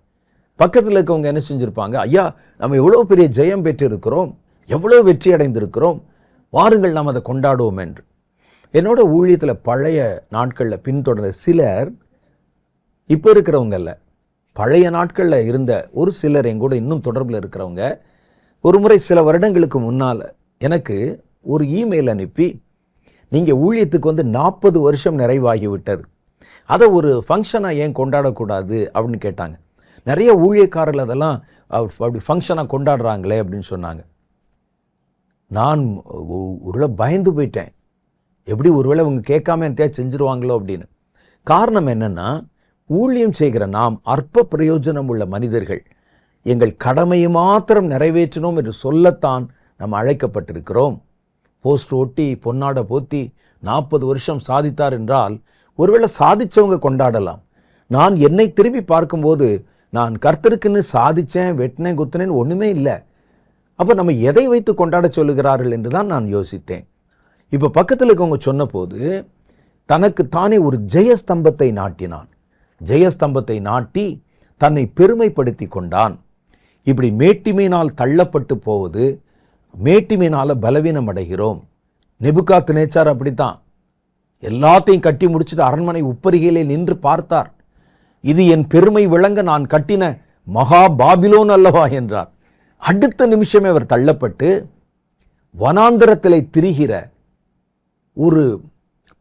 S1: பக்கத்தில் இருக்கவங்க என்ன செஞ்சிருப்பாங்க, ஐயா நம்ம எவ்வளோ பெரிய ஜெயம் பெற்றிருக்கிறோம், எவ்வளோ வெற்றி அடைந்திருக்கிறோம், வாருங்கள் நாம் அதை கொண்டாடுவோம் என்று. என்னோட ஊழியத்தில் பழைய நாட்களில் பின்தொடர்ந்த சிலர், இப்போ இருக்கிறவங்கல்ல, பழைய நாட்களில் இருந்த ஒரு சிலர் எங்கூட இன்னும் தொடர்பில் இருக்கிறவங்க, ஒரு முறை சில வருடங்களுக்கு முன்னால் எனக்கு ஒரு இமெயில் அனுப்பி, நீங்கள் ஊழியத்துக்கு வந்து 40 வருஷம் நிறைவாகிவிட்டது, அதை ஒரு ஃபங்க்ஷனாக ஏன் கொண்டாடக்கூடாது அப்படின்னு கேட்டாங்க. நிறைய ஊழியக்காரர்கள் அதெல்லாம் அப்படி ஃபங்க்ஷனாக கொண்டாடுறாங்களே அப்படின்னு சொன்னாங்க. நான் ஒருவேளை பயந்து போயிட்டேன், எப்படி ஒருவேளை அவங்க கேட்காம என்கிட்ட செஞ்சுருவாங்களோ அப்படின்னு. காரணம் என்னென்னா, ஊழியம் செய்கிற நாம் அற்ப பிரயோஜனம் உள்ள மனிதர்கள், எங்கள் கடமையை மாத்திரம் நிறைவேற்றினோம் என்று சொல்லத்தான் நாம் அழைக்கப்பட்டிருக்கிறோம். போஸ்ட் ஒட்டி பொன்னாடை போத்தி 40 வருஷம் சாதித்தார் என்றால் ஒருவேளை சாதிச்சவங்க கொண்டாடலாம். நான் என்னை திரும்பி பார்க்கும்போது நான் கர்த்தருக்குன்னு சாதிச்சேன், வெட்டினேன், குத்தினேன்னு ஒன்றுமே இல்லை. அப்போ நம்ம எதை வைத்து கொண்டாட சொல்லுகிறார்கள் என்று தான் நான் யோசித்தேன். இப்போ பக்கத்தில் இருக்கவங்க சொன்ன போது தனக்கு தானே ஒரு ஜெயஸ்தம்பத்தை நாட்டினான். ஜெயஸ்தம்பத்தை நாட்டி தன்னை பெருமைப்படுத்தி கொண்டான். இப்படி மேட்டிமையினால் தள்ளப்பட்டு போவது, மேட்டிமையினால பலவீனம் அடைகிறோம். நேபுகாத்நேச்சார் அப்படித்தான் எல்லாத்தையும் கட்டி முடிச்சுட்டு அரண்மனை உப்பரிகையிலே நின்று பார்த்தார். இது என் பெருமை விளங்க நான் கட்டின மகா பாபிலோன் அல்லவா என்றார். அடுத்த நிமிஷமே அவர் தள்ளப்பட்டு வனாந்தரத்திலே திரிகிற ஒரு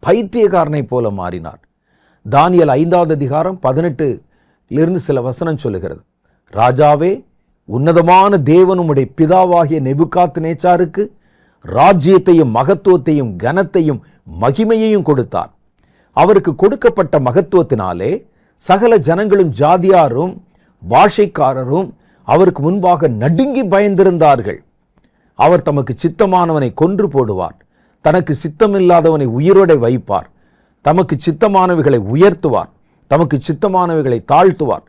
S1: பைத்தியக்காரனை போல மாறினார். தானியேல் 5வது அதிகாரம் 18 சில வசனம் சொல்லுகிறது. ராஜாவே, உன்னதமான தேவன் உம்முடைய பிதாவாகிய நேபுகாத்நேச்சாருக்கு ராஜ்யத்தையும் மகத்துவத்தையும் கனத்தையும் மகிமையையும் கொடுத்தார். அவருக்கு கொடுக்கப்பட்ட மகத்துவத்தினாலே சகல ஜனங்களும் ஜாதியாரும் பாஷைக்காரரும் அவருக்கு முன்பாக நடுங்கி பயந்திருந்தார்கள். அவர் தமக்கு சித்தமானவனை கொன்று போடுவார், தனக்கு சித்தமில்லாதவனை உயிரோட வைப்பார், தமக்கு சித்தமானவைகளை உயர்த்துவார், தமக்கு சித்தமானவைகளை தாழ்த்துவார்.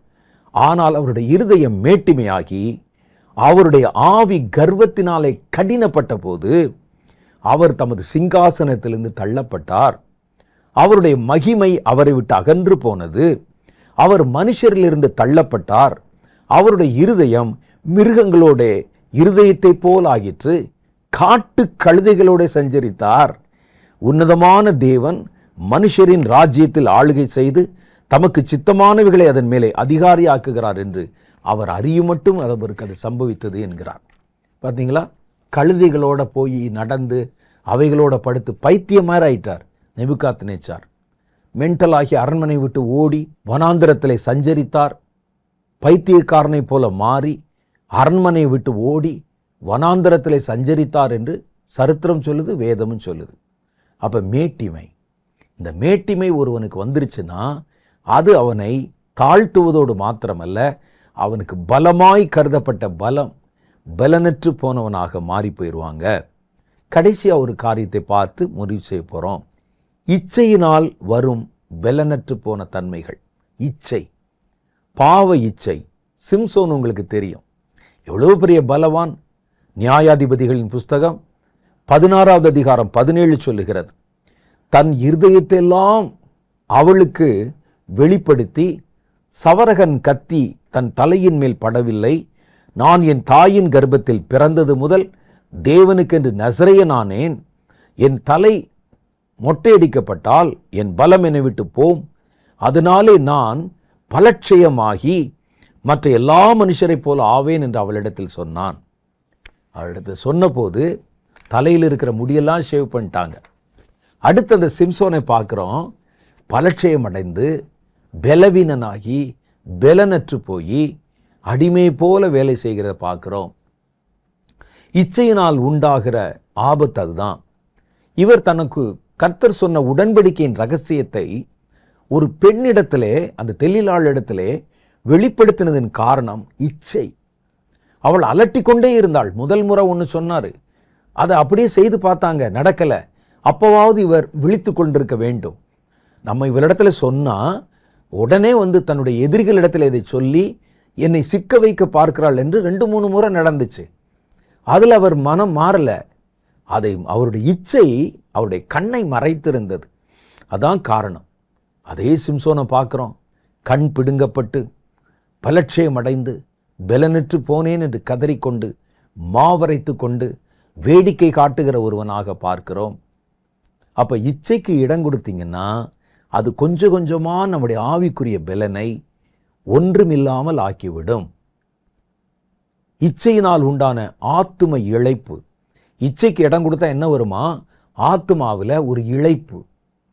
S1: ஆனால் அவருடைய இருதயம் மேட்டிமையாகி அவருடைய ஆவி கர்வத்தினாலே கடினப்பட்ட போது அவர் தமது சிங்காசனத்திலிருந்து தள்ளப்பட்டார். அவருடைய மகிமை அவரை விட்டு அகன்று போனது. அவர் மனுஷரிலிருந்து தள்ளப்பட்டார். அவருடைய இருதயம் மிருகங்களோட இருதயத்தை போல் ஆகிற்று. காட்டு கழுதைகளோட சஞ்சரித்தார். உன்னதமான தேவன் மனுஷரின் ராஜ்யத்தில் ஆளுகை செய்து தமக்கு சித்தமானவைகளை அதன் மேலே அதிகாரியாக்குகிறார் என்று அவர் அறியும் மட்டும் அவருக்கு அது சம்பவித்தது என்கிறார். பார்த்தீங்களா, கழுதைகளோட போய் நடந்து அவைகளோட படுத்து பைத்தியமாய் ஆயிட்டார் நேபுகாத்நேச்சார். மென்டலாகி அரண்மனை விட்டு ஓடி வனாந்திரத்திலே சஞ்சரித்தார். பைத்தியக்காரனை போல மாறி அரண்மனை விட்டு ஓடி வனாந்திரத்திலே சஞ்சரித்தார் என்று சரித்திரம் சொல்லுது, வேதமும் சொல்லுது. அப்ப மேட்டிமை, இந்த மேட்டிமை ஒருவனுக்கு வந்துருச்சுன்னா அது அவனை தாழ்த்துவதோடு மாத்திரமல்ல, அவனுக்கு பலமாய் கருதப்பட்ட பலனற்று போனவனாக மாறி போயிடுவாங்க. கடைசியா ஒரு காரியத்தை பார்த்து முடிவு செய்ய போறோம். இச்சையினால் வரும் பலனற்று போன தன்மைகள். இச்சை, பாவ இச்சை. சிம்சோன் உங்களுக்கு தெரியும், எவ்வளவு பெரிய பலவான். நியாயாதிபதிகளின் புஸ்தகம் 16வது அதிகாரம் 17 சொல்லுகிறது, தன் இருதயத்தையெல்லாம் அவளுக்கு வெளிப்படுத்தி, சவரகன் கத்தி தன் தலையின் மேல் படவில்லை, நான் என் தாயின் கர்ப்பத்தில் பிறந்தது முதல் தேவனுக்கென்று நசரேயனானேன், என் தலை மொட்டையடிக்கப்பட்டால் என் பலம் என்னை விட்டு போம், அதனாலே நான் பலட்சயமாகி மற்ற எல்லா மனுஷரை போல ஆவேன் என்று அவளிடத்தில் சொன்னான். அவளிடத்தில் சொன்னபோது தலையில் இருக்கிற முடியெல்லாம் ஷேவ் பண்ணிட்டாங்க. அடுத்து அந்த சிம்சோனை பார்க்குறோம், பலட்சயம் அடைந்து பலவீனனாகி பலனற்று போய் அடிமை போல வேலை செய்கிறத பார்க்கிறோம். இச்சையினால் உண்டாகிற ஆபத்து அதுதான். இவர் தனக்கு கர்த்தர் சொன்ன உடன்படிக்கையின் ரகசியத்தை ஒரு பெண்ணிடத்திலே, அந்த தெல்லிலாளிடத்திலே வெளிப்படுத்தினதின் காரணம் இச்சை. அவள் அலட்டி கொண்டே இருந்தாள். முதல் முறை ஒன்று சொன்னார், அதை அப்படியே செய்து பார்த்தாங்க, நடக்கலை. அப்போவாவது இவர் விழித்து கொண்டிருக்க வேண்டும். நம்ம இவரிடத்துல சொன்னால் உடனே தன்னுடைய எதிரிகளிடத்தில் இதை சொல்லி என்னை சிக்க வைக்க பார்க்கிறாள் என்று 2-3 முறை நடந்துச்சு. அதில் அவர் மனம் மாறல. அதை அவருடைய இச்சை அவருடைய கண்ணை மறைத்திருந்தது. அதான் காரணம். அதே சிம்சோனை பார்க்குறோம், கண் பிடுங்கப்பட்டு பலட்சயம் அடைந்து பலனற்று போனேன் என்று கதறிக்கொண்டு மாவரைத்து கொண்டு வேடிக்கை காட்டுகிற ஒருவனாக பார்க்கிறோம். அப்போ இச்சைக்கு இடம் கொடுத்தீங்கன்னா அது கொஞ்சம் கொஞ்சமாக நம்முடைய ஆவிக்குரிய பலனை ஒன்றுமில்லாமல் ஆக்கிவிடும். இச்சையினால் உண்டான ஆத்தும இழைப்பு. இச்சைக்கு இடம் கொடுத்தா என்ன வருமா? ஆத்துமாவில் ஒரு இழைப்பு.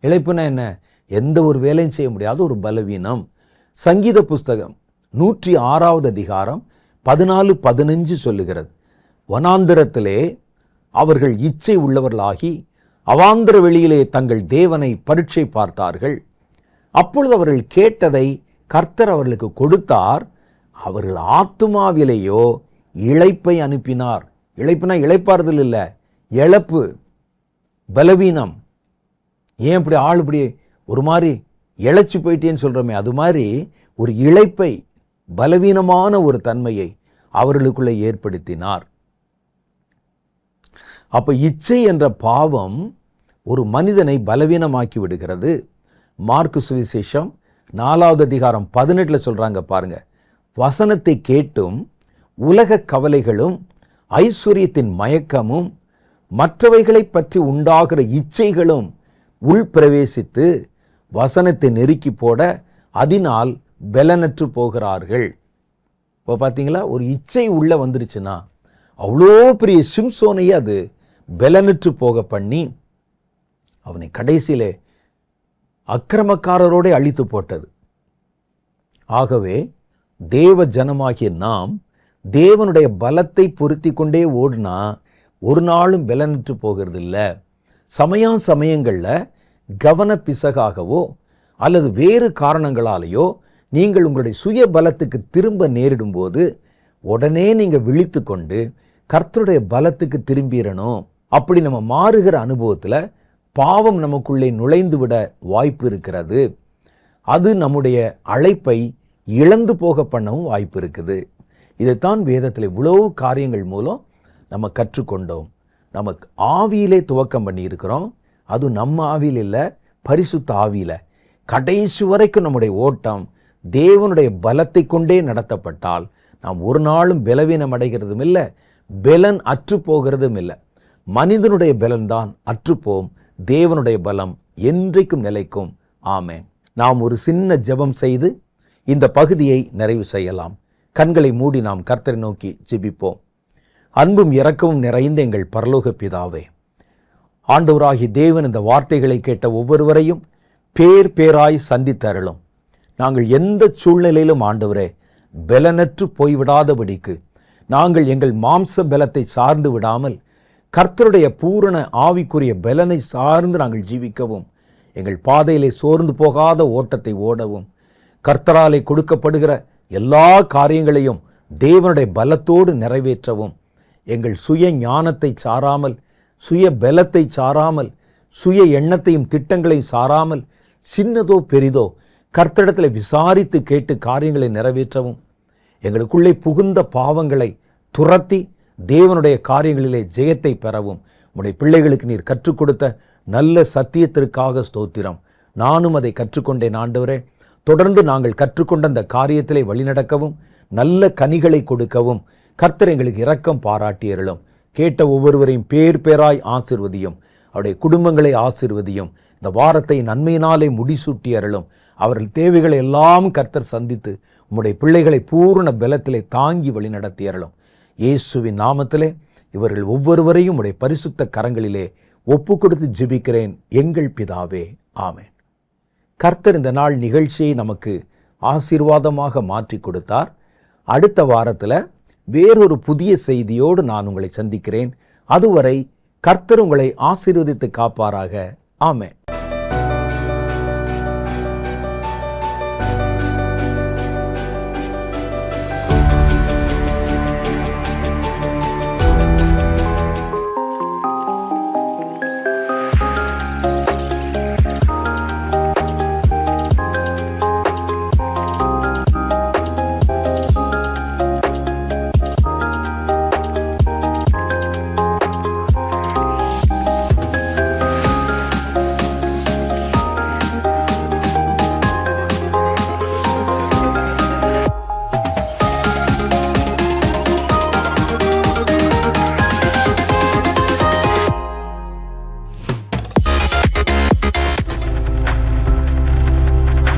S1: இழைப்புனா என்ன? எந்த ஒரு வேலையும் செய்ய முடியாத ஒரு பலவீனம். சங்கீத புஸ்தகம் 106வது அதிகாரம் 14-15 சொல்லுகிறது, வனாந்திரத்திலே அவர்கள் இச்சை உள்ளவர்களாகி அவாந்திர வெளியிலே தங்கள் தேவனை பரீட்சை பார்த்தார்கள். அப்பொழுது அவர்கள் கேட்டதை கர்த்தர் அவர்களுக்கு கொடுத்தார். அவர்கள் ஆத்துமாவிலேயோ இளைப்பை அனுப்பினார். இளைப்புனா இளைப்பாறுதல் இல்லை, இழப்பு, பலவீனம். ஏன் இப்படி ஆள் இப்படி ஒரு மாதிரி இழைச்சி போயிட்டேன்னு சொல்கிறோமே, அது மாதிரி ஒரு இளைப்பை, பலவீனமான ஒரு தன்மையை அவர்களுக்குள்ளே ஏற்படுத்தினார். அப்போ இச்சை என்ற பாவம் ஒரு மனிதனை பலவீனமாக்கி விடுகிறது. மார்க்கு சுவிசேஷம் 4வது அதிகாரம் 18 சொல்கிறாங்க பாருங்க, வசனத்தை கேட்டும் உலக கவலைகளும் ஐஸ்வர்யத்தின் மயக்கமும் மற்றவைகளை பற்றி உண்டாகிற இச்சைகளும் உள்பிரவேசித்து வசனத்தை நெருக்கி போட அதனால் பலனற்று போகிறார்கள். இப்போ பார்த்தீங்களா, ஒரு இச்சை உள்ள வந்துருச்சுன்னா அவ்வளோ பெரிய சிம்சோனையே அது பலனற்று போக பண்ணி அவனை கடைசியிலே அக்கிரமக்காரரோடே அழித்து போட்டது. ஆகவே தேவ ஜனமாகிய நாம் தேவனுடைய பலத்தை பொருத்தி கொண்டே ஓடினா ஒரு நாளும் பலனற்று போகிறது இல்லை. சமயங்களில் கவன பிசகாகவோ அல்லது வேறு காரணங்களாலேயோ நீங்கள் உங்களுடைய சுய பலத்துக்கு திரும்ப நேரிடும் போது உடனே நீங்கள் விழித்து கொண்டு கர்த்தருடைய பலத்துக்கு திரும்பிடணும். அப்படி நம்ம மாறுகிற அனுபவத்தில் பாவம் நமக்குள்ளே நுழைந்து விட வாய்ப்பு இருக்கிறது. அது நம்முடைய அழைப்பை இழந்து போக பண்ணவும் வாய்ப்பு இருக்குது. இதைத்தான் வேதத்தில் இவ்வளோ காரியங்கள் மூலம் நம்ம கற்றுக்கொண்டோம். நமக்கு ஆவியிலே துவக்கம் பண்ணியிருக்கிறோம். அது நம்ம ஆவியில் இல்லை, பரிசுத்த ஆவியில். கடைசி வரைக்கும் நம்முடைய ஓட்டம் தேவனுடைய பலத்தை கொண்டே நடத்தப்பட்டால் நாம் ஒரு நாளும் பலவீனம் அடைகிறதும் இல்லை, பலன் அற்று போகிறதும் இல்லை. மனிதனுடைய பலன்தான் அற்றுப்போம், தேவனுடைய பலம் என்றைக்கும் நிலைக்கும். ஆமேன். நாம் ஒரு சின்ன ஜெபம் செய்து இந்த பகுதியை நிறைவு செய்யலாம். கண்களை மூடி நாம் கர்த்தரை நோக்கி ஜெபிப்போம். அன்பும் இரக்கமும் நிறைந்த எங்கள் பரலோக பிதாவே, ஆண்டவராகி தேவன் இந்த வார்த்தைகளை கேட்ட ஒவ்வொருவரையும் பேர் பேராய் சந்தித்தருளும். நாங்கள் எந்த சூழ்நிலையிலும் ஆண்டவரே பலனற்று போய்விடாதபடிக்கு நாங்கள் எங்கள் மாம்ச பலத்தை சார்ந்து விடாமல் கர்த்தருடைய பூரண ஆவிக்குரிய பலனை சார்ந்து நாங்கள் ஜீவிக்கவும், எங்கள் பாதையிலே சோர்ந்து போகாத ஓட்டத்தை ஓடவும், கர்த்தராலே கொடுக்கப்படுகிற எல்லா காரியங்களையும் தேவனுடைய பலத்தோடு நிறைவேற்றவும், எங்கள் சுய ஞானத்தை சாராமல், சுய பலத்தை சாராமல், சுய எண்ணத்தையும் திட்டங்களையும் சாராமல், சின்னதோ பெரிதோ கர்த்தரிடத்தில் விசாரித்து கேட்டு காரியங்களை நிறைவேற்றவும், எங்களுக்குள்ளே புகுந்த பாவங்களை துரத்தி தேவனுடைய காரியங்களிலே ஜெயத்தை பெறவும், உடைய பிள்ளைகளுக்கு நீர் கற்றுக் கொடுத்த நல்ல சத்தியத்திற்காக ஸ்தோத்திரம். நானும் அதை கற்றுக்கொண்டேன் ஆண்டவரே. தொடர்ந்து நாங்கள் கற்றுக்கொண்ட அந்த காரியத்திலே வழிநடக்கவும், நல்ல கனிகளை கொடுக்கவும் கர்த்தர் எங்களுக்கு இரக்கம் பாராட்டியருளும். கேட்ட ஒவ்வொருவரையும் பேர் பேராய் ஆசீர்வதியும். அவருடைய குடும்பங்களை ஆசீர்வதியும். இந்த வாரத்தை நன்மையினாலே முடிசூட்டி அருளும். அவர்கள் தேவைகளை எல்லாம் கர்த்தர் சந்தித்து உம்முடைய பிள்ளைகளை பூரண பலத்திலே தாங்கி வழிநடத்தி அருளும். இயேசுவின் நாமத்திலே இவர்கள் ஒவ்வொருவரையும் உடைய பரிசுத்த கரங்களிலே ஒப்பு கொடுத்து ஜெபிக்கிறேன் எங்கள் பிதாவே, ஆமென். கர்த்தர் இந்த நாள் நிகழ்ச்சியை நமக்கு ஆசீர்வாதமாக மாற்றி கொடுத்தார். அடுத்த வாரத்தில் வேறொரு புதிய செய்தியோடு நான் உங்களை சந்திக்கிறேன். அதுவரை கர்த்தர் உங்களை ஆசீர்வதித்து காப்பாராக. ஆமென்.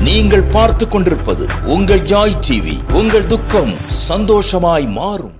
S2: நீங்கள் பார்த்துக் கொண்டிருப்பது உங்கள் ஜாய் டிவி. உங்கள் துக்கம் சந்தோஷமாய் மாறும்.